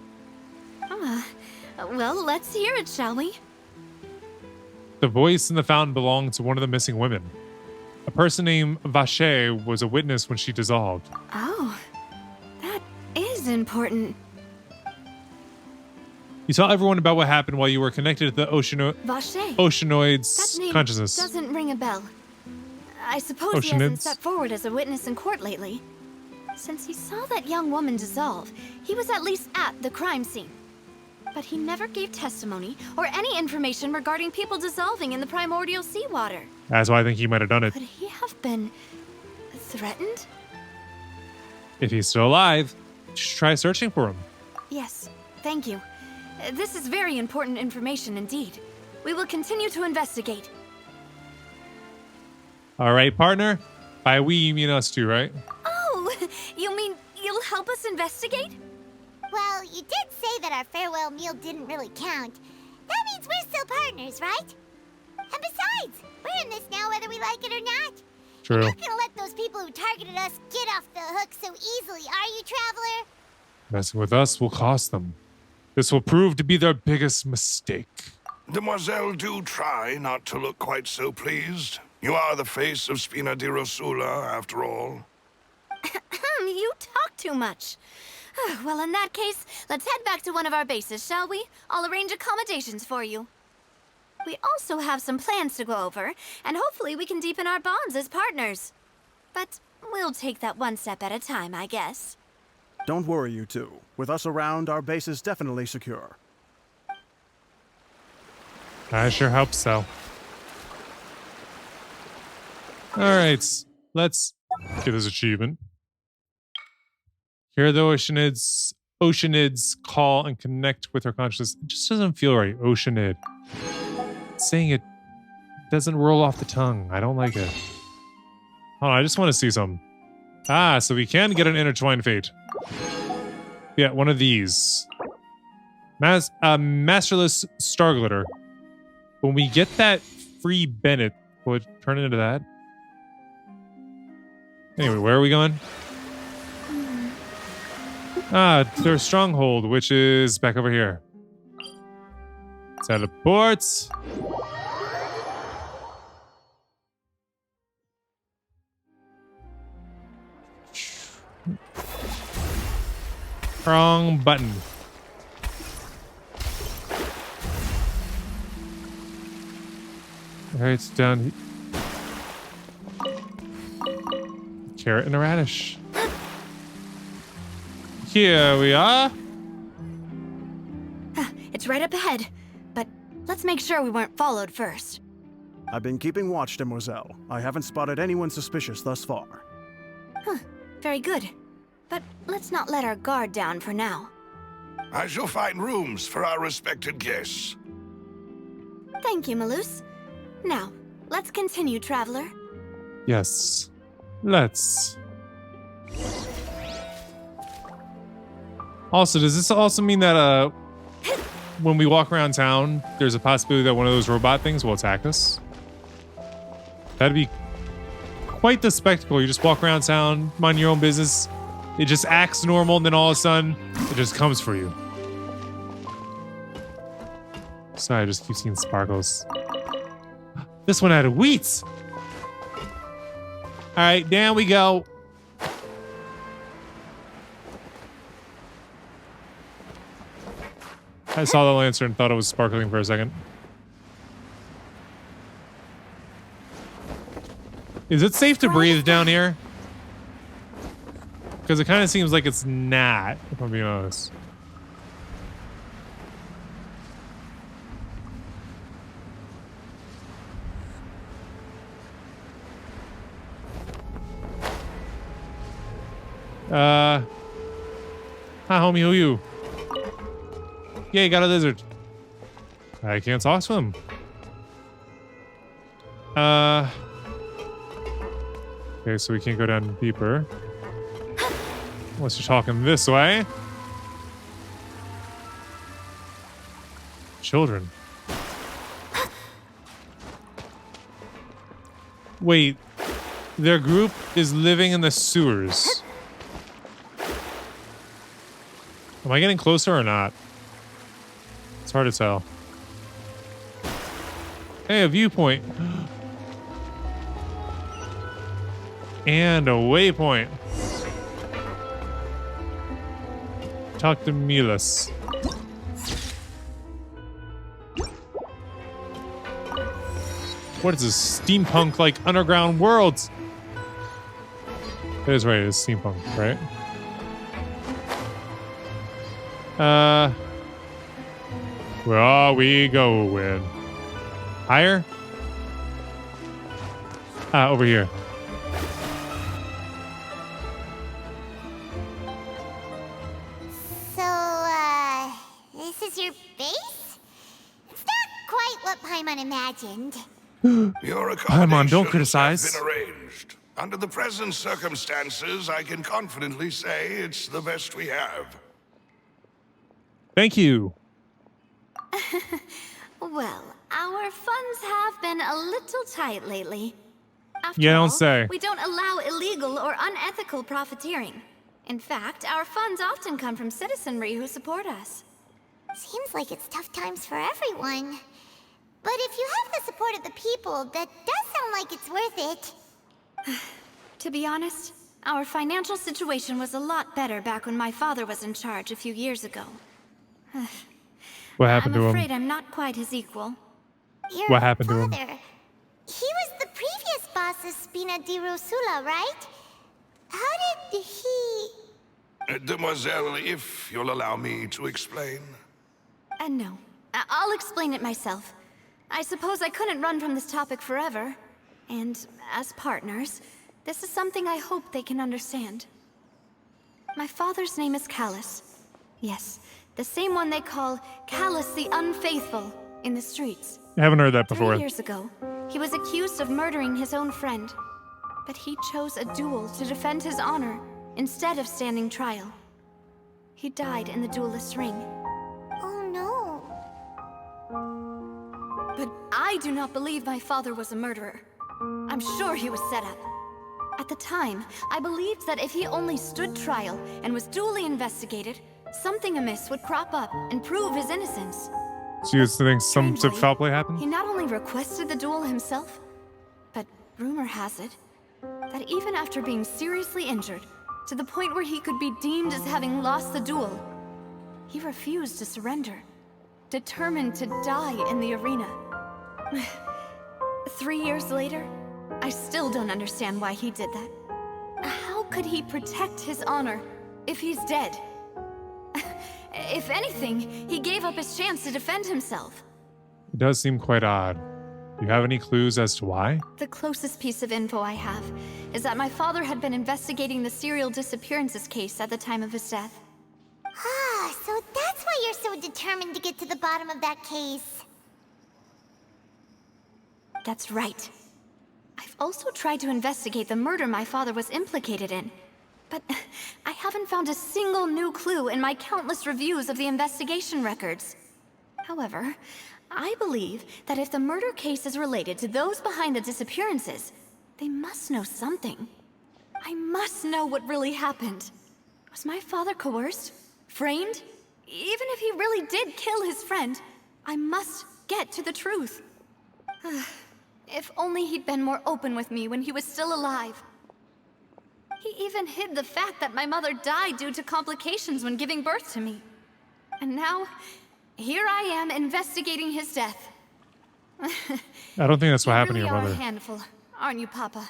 Well, let's hear it, shall we? The voice in the fountain belonged to one of the missing women. A person named Vache was a witness when she dissolved. Oh, that is important. You tell everyone about what happened while you were connected to the Vache. Oceanoid's That name consciousness. doesn't ring a bell. I suppose he hasn't Oceanids? stepped forward as a witness in court lately. Since he saw that young woman dissolve, he was at least at the crime scene. But he never gave testimony or any information regarding people dissolving in the primordial seawater. That's why I think he might have done it. Could he have been threatened? If he's still alive, you should try searching for him. Yes, thank you. This is very important information indeed. We will continue to investigate. All right, partner. By we, you mean us too, right? Oh, you mean you'll help us investigate? Well, you did say that our farewell meal didn't really count. That means we're still partners, right? And besides, we're in this now whether we like it or not. True. We're not gonna let those people who targeted us get off the hook so easily, are you, Traveler? Messing with us will cost them. This will prove to be their biggest mistake. Demoiselle, do try not to look quite so pleased. You are the face of Spina di Rosula, after all. You talk too much. Well, in that case, let's head back to one of our bases, shall we? I'll arrange accommodations for you. We also have some plans to go over, and hopefully we can deepen our bonds as partners. But We'll take that one step at a time, I guess. Don't worry, you two. With us around, our base is definitely secure. I sure hope so. Alright, let's get this achievement. Hear the Oceanids call and connect with her consciousness. It just doesn't feel right. Oceanid. Saying it doesn't roll off the tongue. I don't like it. Hold on, I just want to see something. Ah, so we can get an intertwined fate. Yeah, one of these. Masterless Starglitter. When we get that free Bennett, will it turn into that? Anyway, where are we going? Ah, their stronghold, which is back over here. Teleports. Wrong button. Alright, it's down. Carrot and a radish. Here we are. It's right up ahead, but let's make sure we weren't followed first. I've been keeping watch, Demoiselle. I haven't spotted anyone suspicious thus far. Huh, very good. But let's not let our guard down for now. I shall find rooms for our respected guests. Thank you, Malus. Now, let's continue, Traveler. Yes. Let's. Also, does this also mean that when we walk around town, there's a possibility that one of those robot things will attack us? That'd be quite the spectacle. You just walk around town, mind your own business. It just acts normal, and then all of a sudden, it just comes for you. Sorry, I just keep seeing sparkles. This one had wheats. All right, down we go. I saw the lancer and thought it was sparkling for a second. Is it safe to breathe down here? Because it kind of seems like it's not, if I'm being honest. Hi, homie, who you? Yay, got a lizard. I can't talk to him. Okay, so we can't go down deeper. Unless you're talking this way. Children. Wait, their group is living in the sewers. Am I getting closer or not? It's hard to tell. Hey, a viewpoint. And a waypoint. Talk to Milas. What is this? Steampunk like underground worlds? That is right, it's steampunk, right? Where are we going? Higher? Over here. So, this is your base? It's not quite what Paimon imagined. Your Paimon, don't accommodations criticize. have been arranged. Under the present circumstances, I can confidently say it's the best we have. Thank you. Well, our funds have been a little tight lately. After Yeah, don't all, say. we don't allow illegal or unethical profiteering. In fact, our funds often come from citizenry who support us. Seems like it's tough times for everyone. But if you have the support of the people, that does sound like it's worth it. To be honest, our financial situation was a lot better back when my father was in charge a few years ago. What happened I'm to afraid him? I'm not quite his equal. Your What happened to him? father, he was the previous boss of Spina di Rosula, right? How did he... Demoiselle, if you'll allow me to explain. No. I'll explain it myself. I suppose I couldn't run from this topic forever. And as partners, this is something I hope they can understand. My father's name is Callus. Yes, the same one they call Callus the Unfaithful in the streets. I haven't heard that before. 3 years ago, he was accused of murdering his own friend. But he chose a duel to defend his honor instead of standing trial. He died in the duelist's ring. Oh no. But I do not believe my father was a murderer. I'm sure he was set up. At the time, I believed that if he only stood trial and was duly investigated, something amiss would crop up and prove his innocence. So you think some sort of foul play He happened? not only requested the duel himself, but rumor has it that even after being seriously injured, to the point where he could be deemed as having lost the duel, he refused to surrender, determined to die in the arena. 3 years later, I still don't understand why he did that. How could he protect his honor if he's dead? If anything, he gave up his chance to defend himself. It does seem quite odd. Do you have any clues as to why? The closest piece of info I have is that my father had been investigating the serial disappearances case at the time of his death. Ah, so that's why you're so determined to get to the bottom of that case. That's right. I've also tried to investigate the murder my father was implicated in, but I haven't found a single new clue in my countless reviews of the investigation records. However, I believe that if the murder case is related to those behind the disappearances, they must know something. I must know what really happened. Was my father coerced? Framed? Even if he really did kill his friend, I must get to the truth. If only he'd been more open with me when he was still alive. He even hid the fact that my mother died due to complications when giving birth to me. And now, here I am investigating his death. I don't think that's what happened to your You really mother. are a handful, aren't you, Papa?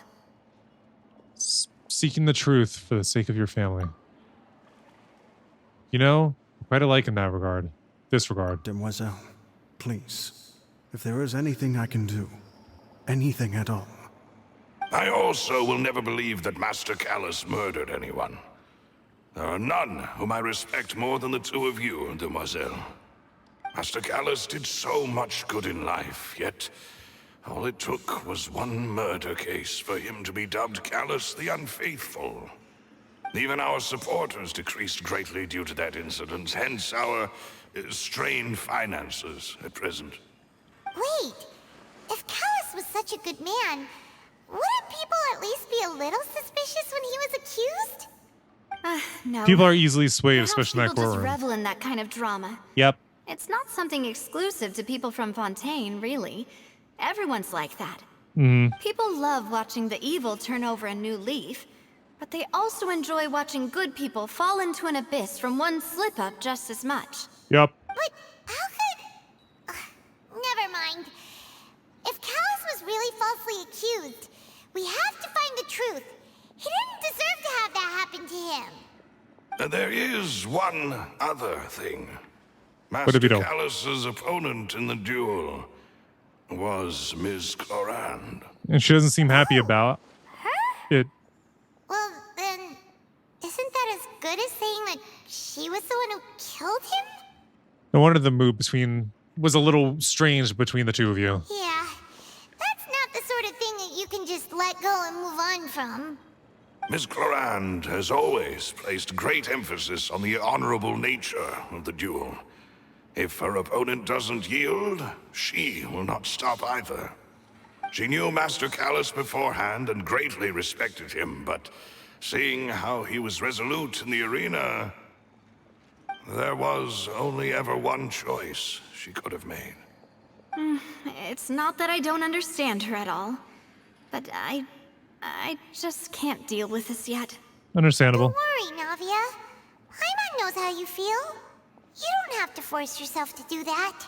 Seeking the truth for the sake of your family. You know, quite alike in that regard. This regard. Demoiselle, please, if there is anything I can do, anything at all, I also will never believe that Master Callus murdered anyone. There are none whom I respect more than the two of you, Demoiselle. Master Callus did so much good in life, yet all it took was one murder case for him to be dubbed Callus the Unfaithful. Even our supporters decreased greatly due to that incident, hence our strained finances at present. Wait, if Callus was such a good man, wouldn't people at least be a little suspicious when he was accused? No. People are easily swayed, Perhaps especially in that people just courtroom. revel in that kind of drama. Yep. It's not something exclusive to people from Fontaine, really. Everyone's like that. People love watching the evil turn over a new leaf, but they also enjoy watching good people fall into an abyss from one slip-up just as much. Yep. But how could... never mind. If Callus was really falsely accused, we have to find the truth. He didn't deserve to have that happen to him. There is one other thing. What Master did we do? Callus's opponent in the duel was Ms. Clorand. And she doesn't seem happy about it. Well, then, isn't that as good as saying that she was the one who killed him? No wonder the mood was a little strange between the two of you. Yeah, that's not the sort of thing that you can just let go and move on from. Ms. Clorand has always placed great emphasis on the honorable nature of the duel. If her opponent doesn't yield, she will not stop either. She knew Master Callus beforehand and greatly respected him, but seeing how he was resolute in the arena, there was only ever one choice she could have made. It's not that I don't understand her at all, but I just can't deal with this yet. Understandable. Don't worry, Navia. Paimon knows how you feel. You don't have to force yourself to do that.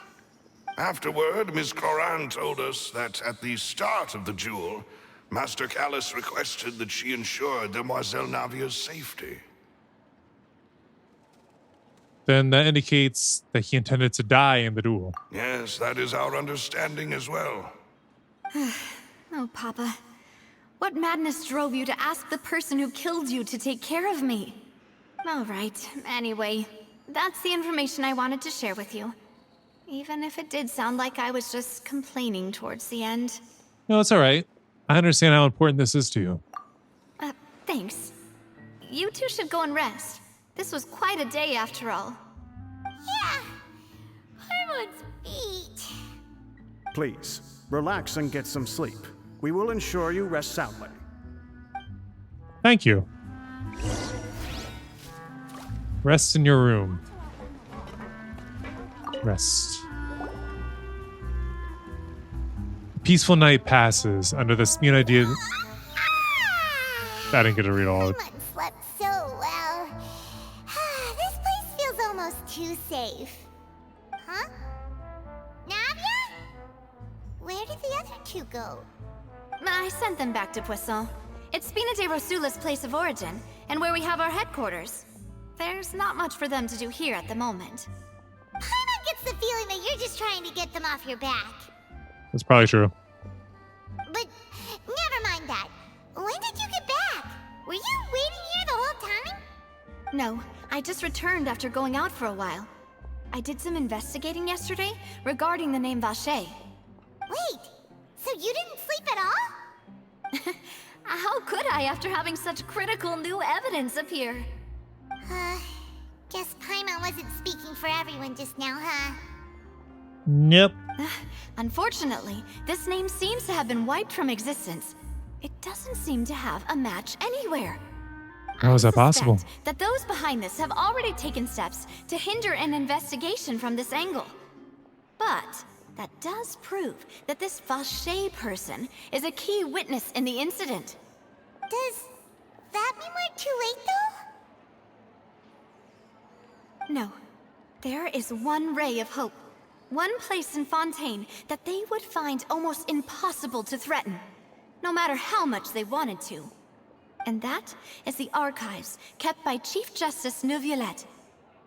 Afterward, Ms. Clorand told us that at the start of the duel, Master Callus requested that she ensure Demoiselle Navia's safety. Then that indicates that he intended to die in the duel. Yes, that is our understanding as well. Oh, Papa. What madness drove you to ask the person who killed you to take care of me? All right, anyway, that's the information I wanted to share with you. Even if it did sound like I was just complaining towards the end. No, it's all right. I understand how important this is to you. Thanks. You two should go and rest. This was quite a day after all. Yeah. Paimon's beat. Please, relax and get some sleep. We will ensure you rest soundly. Thank you. Rest in your room. Rest. Peaceful night passes under the smooth idea. I didn't get to read all of it. Paimon slept so well. This place feels almost too safe. Huh? Navia? Where did the other two go? I sent them back to Poisson. It's Spina de Rosula's place of origin, and where we have our headquarters. There's not much for them to do here at the moment. Paimon gets the feeling that you're just trying to get them off your back. That's probably true. But never mind that. When did you get back? Were you waiting here the whole time? No, I just returned after going out for a while. I did some investigating yesterday regarding the name Vacher. Wait, so you didn't sleep at all? How could I after having such critical new evidence appear? Guess Paimon wasn't speaking for everyone just now, huh? Yep. Unfortunately, this name seems to have been wiped from existence. It doesn't seem to have a match anywhere. How is that possible? I suspect that those behind this have already taken steps to hinder an investigation from this angle. But that does prove that this Vacher person is a key witness in the incident. Does that mean we're too late, though? No. There is one ray of hope. One place in Fontaine that they would find almost impossible to threaten, no matter how much they wanted to. And that is the archives kept by Chief Justice Neuvillette.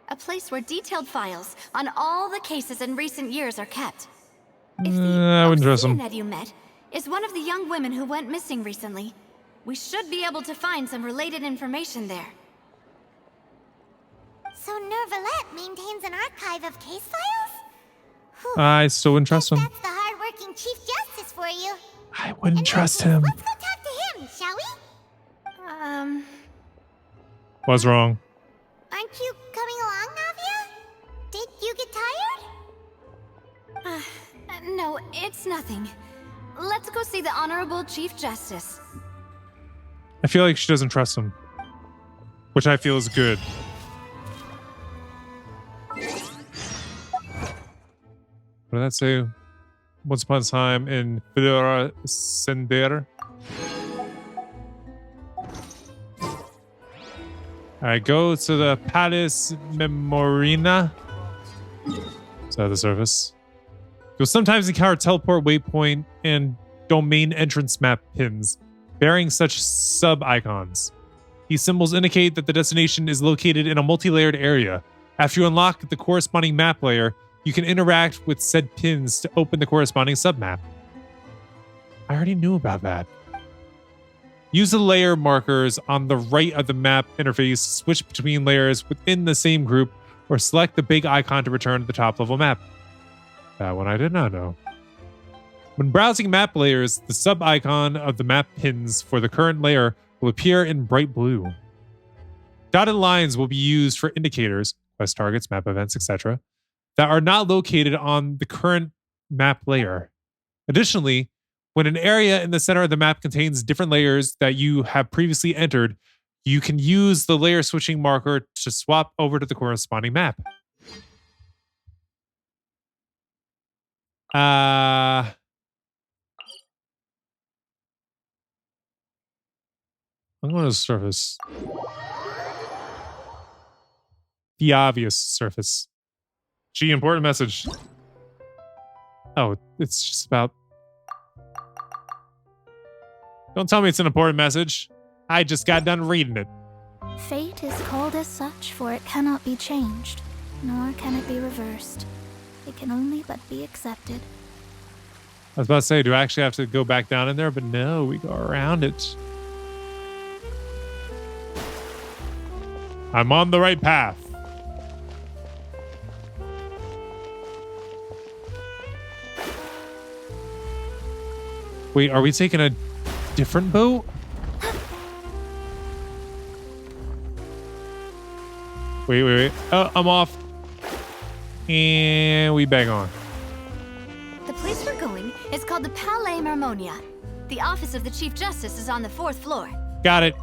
A place where detailed files on all the cases in recent years are kept. If I wouldn't trust him. that you met is one of the young women who went missing recently, we should be able to find some related information there. So Neuvillette maintains an archive of case files? Whew. I still wouldn't trust him. That's the hard-working Chief Justice for you. I wouldn't trust him. Let's go talk to him, shall we? Was wrong. Aren't you coming along, Navia? Did you get tired? No, it's nothing. Let's go see the Honorable Chief Justice. I feel like she doesn't trust him, which I feel is good. What did that say? Once upon a time in Fedora Sender. I go to the Palace Memorina. Is that the surface? You'll sometimes encounter teleport waypoint and domain entrance map pins bearing such sub-icons. These symbols indicate that the destination is located in a multi-layered area. After you unlock the corresponding map layer, you can interact with said pins to open the corresponding submap. I already knew about that. Use the layer markers on the right of the map interface to switch between layers within the same group, or select the big icon to return to the top level map. That one I did not know. When browsing map layers, the sub-icon of the map pins for the current layer will appear in bright blue. Dotted lines will be used for indicators, quest targets, map events, etc., that are not located on the current map layer. Additionally, when an area in the center of the map contains different layers that you have previously entered, you can use the layer switching marker to swap over to the corresponding map. I'm going to the surface. The obvious surface. Gee, important message. Oh, it's just about... Don't tell me it's an important message. I just got done reading it. Fate is called as such, for it cannot be changed, nor can it be reversed. It can only but be accepted. I was about to say, do I actually have to go back down in there? But no, we go around it. I'm on the right path. Wait, are we taking a different boat? Wait. Oh, I'm off. And we bang on. The place we're going is called the Palais Marmonia. The office of the Chief Justice is on the 4th floor. Got it.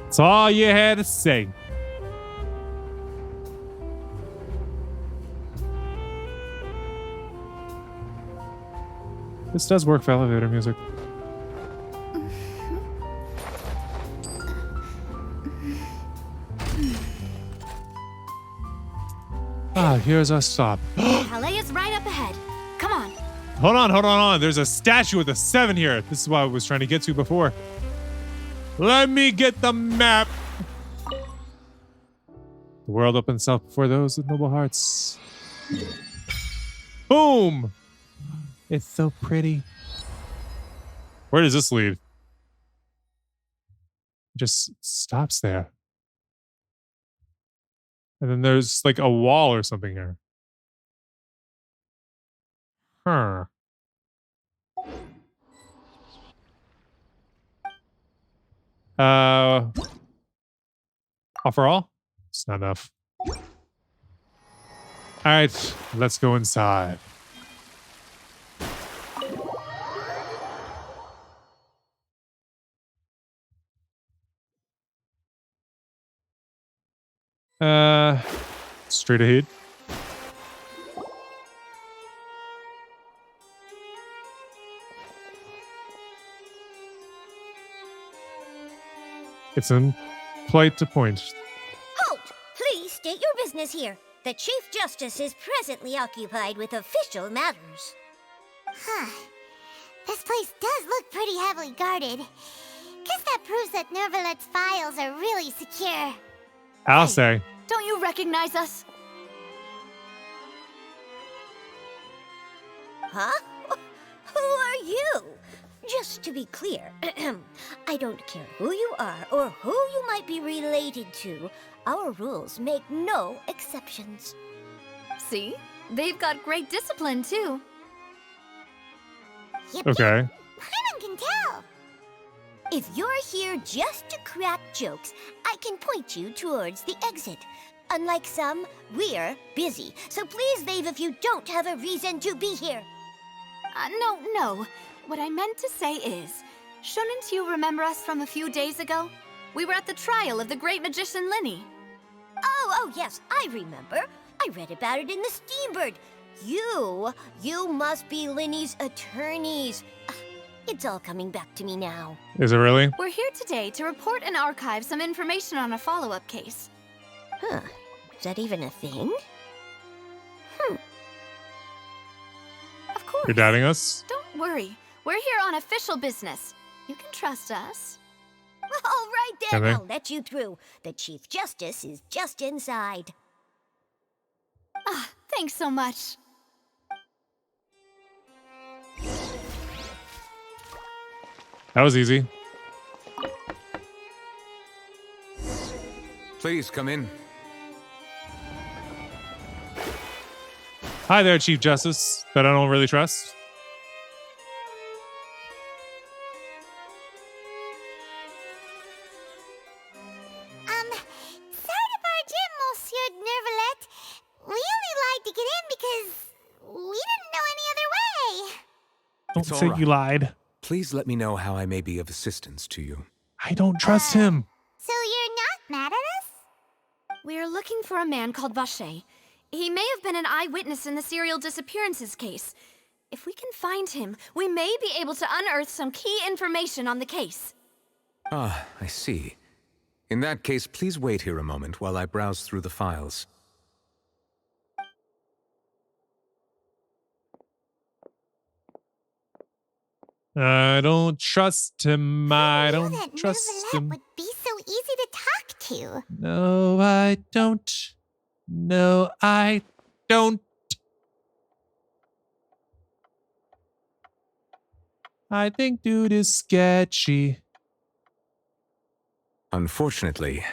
That's all you had to say. This does work for elevator music. Here's our stop. Palais is right up ahead. Come on. Hold on. There's a statue with a 7 here. This is what I was trying to get to before. Let me get the map. The world opens up before those with noble hearts. Boom! It's so pretty. Where does this lead? It just stops there. And then there's like a wall or something here. Huh. Offer all? It's not enough. All right, let's go inside. Straight ahead. It's in polite to point. Halt! Please state your business here. The Chief Justice is presently occupied with official matters. Huh. This place does look pretty heavily guarded. Guess that proves that Nervalet's files are really secure. I'll say. Don't you recognize us? Huh? Who are you? Just to be clear, I don't care who you are or who you might be related to. Our rules make no exceptions. See? They've got great discipline, too. Yep, Okay. Paimon can tell. If you're here just to crack jokes, I can point you towards the exit. Unlike some, we're busy, so please leave if you don't have a reason to be here. No. What I meant to say is, shouldn't you remember us from a few days ago? We were at the trial of the great magician Linny. Oh, yes, I remember. I read about it in the Steambird. You must be Linny's attorneys. It's all coming back to me now. Is it really? We're here today to report and archive some information on a follow-up case. Huh. Is that even a thing? Of course. You're doubting us? Don't worry. We're here on official business. You can trust us. All right then, Okay. I'll let you through. The Chief Justice is just inside. Thanks so much. That was easy. Please come in. Hi there, Chief Justice, that I don't really trust. Sorry to barge in, Monsieur Nervalet. We only lied to get in because we didn't know any other way. Don't It's all say right. you lied. Please let me know how I may be of assistance to you. I don't trust him. So you're not mad at us? We're looking for a man called Vacher. He may have been an eyewitness in the serial disappearances case. If we can find him, we may be able to unearth some key information on the case. Ah, I see. In that case, please wait here a moment while I browse through the files. I don't trust him. I Who knew don't that trust Neuvillette him. would be so easy to talk to? No, I don't. No, I don't. I think dude is sketchy. Unfortunately,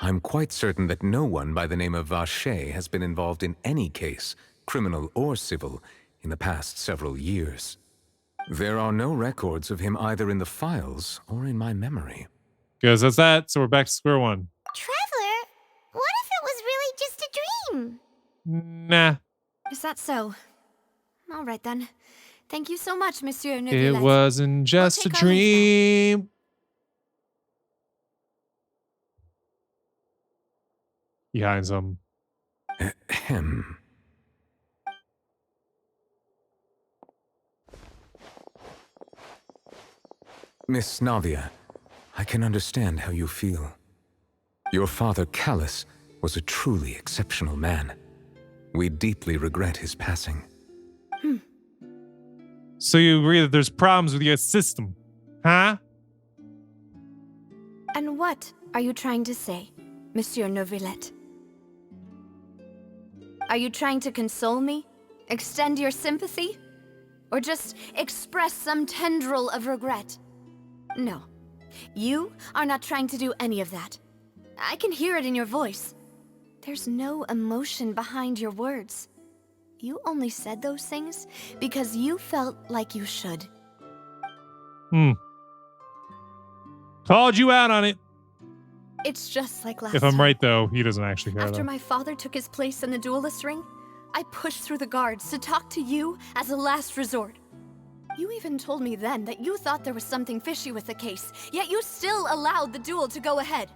I'm quite certain that no one by the name of Vacher has been involved in any case, criminal or civil, in the past several years. There are no records of him either in the files or in my memory. Because that's that, so we're back to square one. Traveler, what if it was really just a dream? Nah. Is that so? All right then. Thank you so much, Monsieur It Neuvillette. wasn't just a take our leave now. dream. Behind some. Ahem. Miss Navia, I can understand how you feel. Your father, Callus, was a truly exceptional man. We deeply regret his passing. So you agree that there's problems with your system, huh? And what are you trying to say, Monsieur Neuvillette? Are you trying to console me? Extend your sympathy? Or just express some tendril of regret? No. You are not trying to do any of that. I can hear it in your voice. There's no emotion behind your words. You only said those things because you felt like you should. Called you out on it. It's just like last If I'm time. right, though, he doesn't actually care, After though. my father took his place in the duelist ring, I pushed through the guards to talk to you as a last resort. You even told me then that you thought there was something fishy with the case, yet you still allowed the duel to go ahead.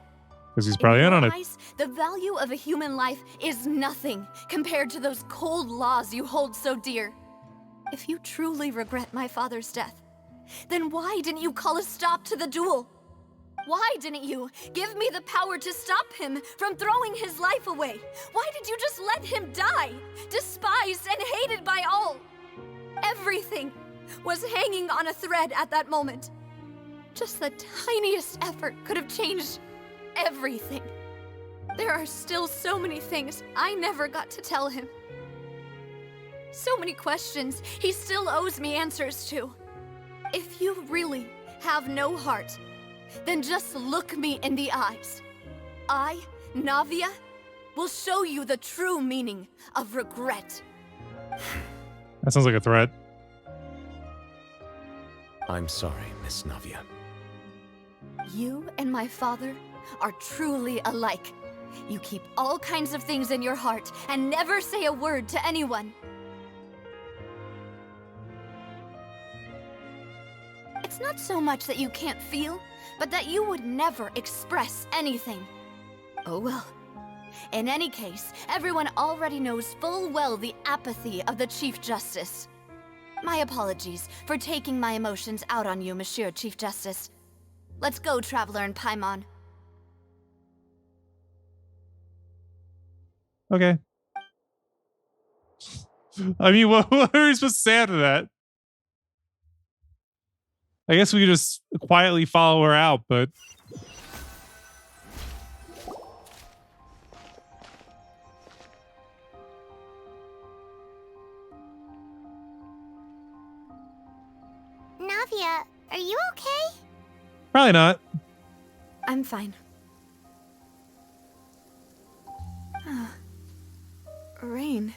Because he's probably in your on it. eyes, the value of a human life is nothing compared to those cold laws you hold so dear. If you truly regret my father's death, then why didn't you call a stop to the duel? Why didn't you give me the power to stop him from throwing his life away? Why did you just let him die, despised and hated by all? Everything was hanging on a thread at that moment. Just the tiniest effort could have changed everything. There are still so many things I never got to tell him. So many questions he still owes me answers to. If you really have no heart, then just look me in the eyes. I, Navia, will show you the true meaning of regret. That sounds like a threat. I'm sorry, Miss Navia. You and my father are truly alike. You keep all kinds of things in your heart and never say a word to anyone. It's not so much that you can't feel, but that you would never express anything. Oh well. In any case, everyone already knows full well the apathy of the Chief Justice. My apologies for taking my emotions out on you, Monsieur Chief Justice. Let's go, Traveler and Paimon. Okay. I mean, what are we supposed to say after that? I guess we could just quietly follow her out, but... Navia, are you okay? Probably not. I'm fine. Rain.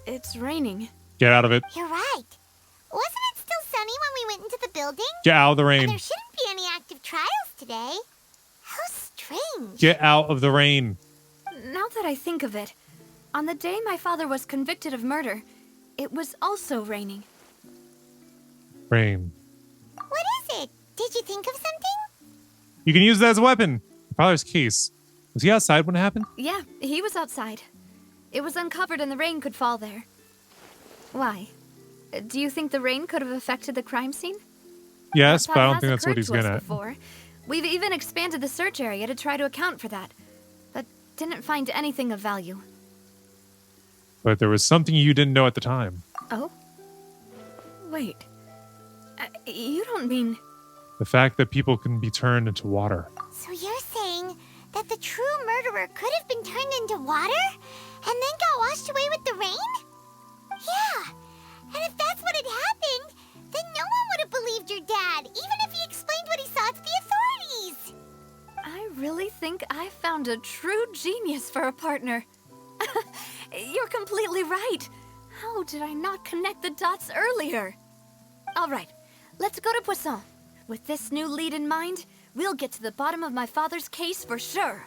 It's raining. Get out of it. You're right. Wasn't it still sunny when we went into the building? Get out of the And rain. there shouldn't be any active trials today. How strange. Get out of the rain. Now that I think of it, on the day my father was convicted of murder, it was also raining. Rain. What is it? Did you think of something? You can use that as a weapon. Your father's case. Was he outside when it happened? Yeah, he was outside. It was uncovered and the rain could fall there. Why? Do you think the rain could have affected the crime scene? Yes, That but I thought don't has think that's what occurred he's to us getting at. before. We've even expanded the search area to try to account for that, but didn't find anything of value. But there was something you didn't know at the time. Oh? Wait. You don't mean... The fact that people can be turned into water. So you're saying that the true murderer could have been turned into water and then got washed away with the rain? Yeah. And if that's what had happened, then no one would have believed your dad, even if he explained what he saw to the authorities. I really think I found a true genius for a partner. You're completely right. How did I not connect the dots earlier? All right, let's go to Poisson. With this new lead in mind, we'll get to the bottom of my father's case for sure.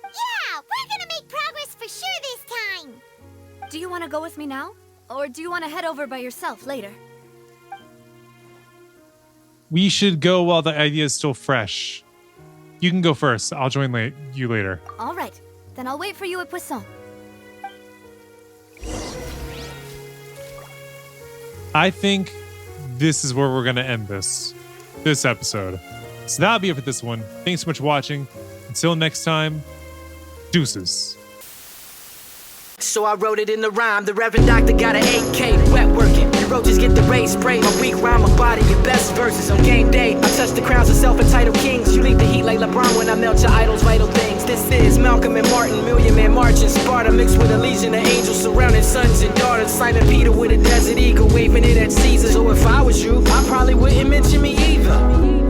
Yeah, we're gonna make progress for sure this time. Do you want to go with me now? Or do you want to head over by yourself later? We should go while the idea is still fresh. You can go first. I'll join you later. All right, then I'll wait for you at Poisson. I think this is where we're going to end this episode. So that'll be it for this one. Thanks so much for watching. Until next time, deuces. So I wrote it in the rhyme. The Reverend Doctor got an 8K, wet working. The roaches get the rays sprayed. My weak rhyme, my body, your best verses on game day. I touch the crowns of self-entitled kings. You leave the heat like LeBron when I melt your idols' vital things. This is Malcolm and Martin, Million Man March in Sparta, mixed with a legion of angels surrounding sons and daughters. Simon Peter with a desert eagle, waving it at Caesar. So if I was you, I probably wouldn't mention me either.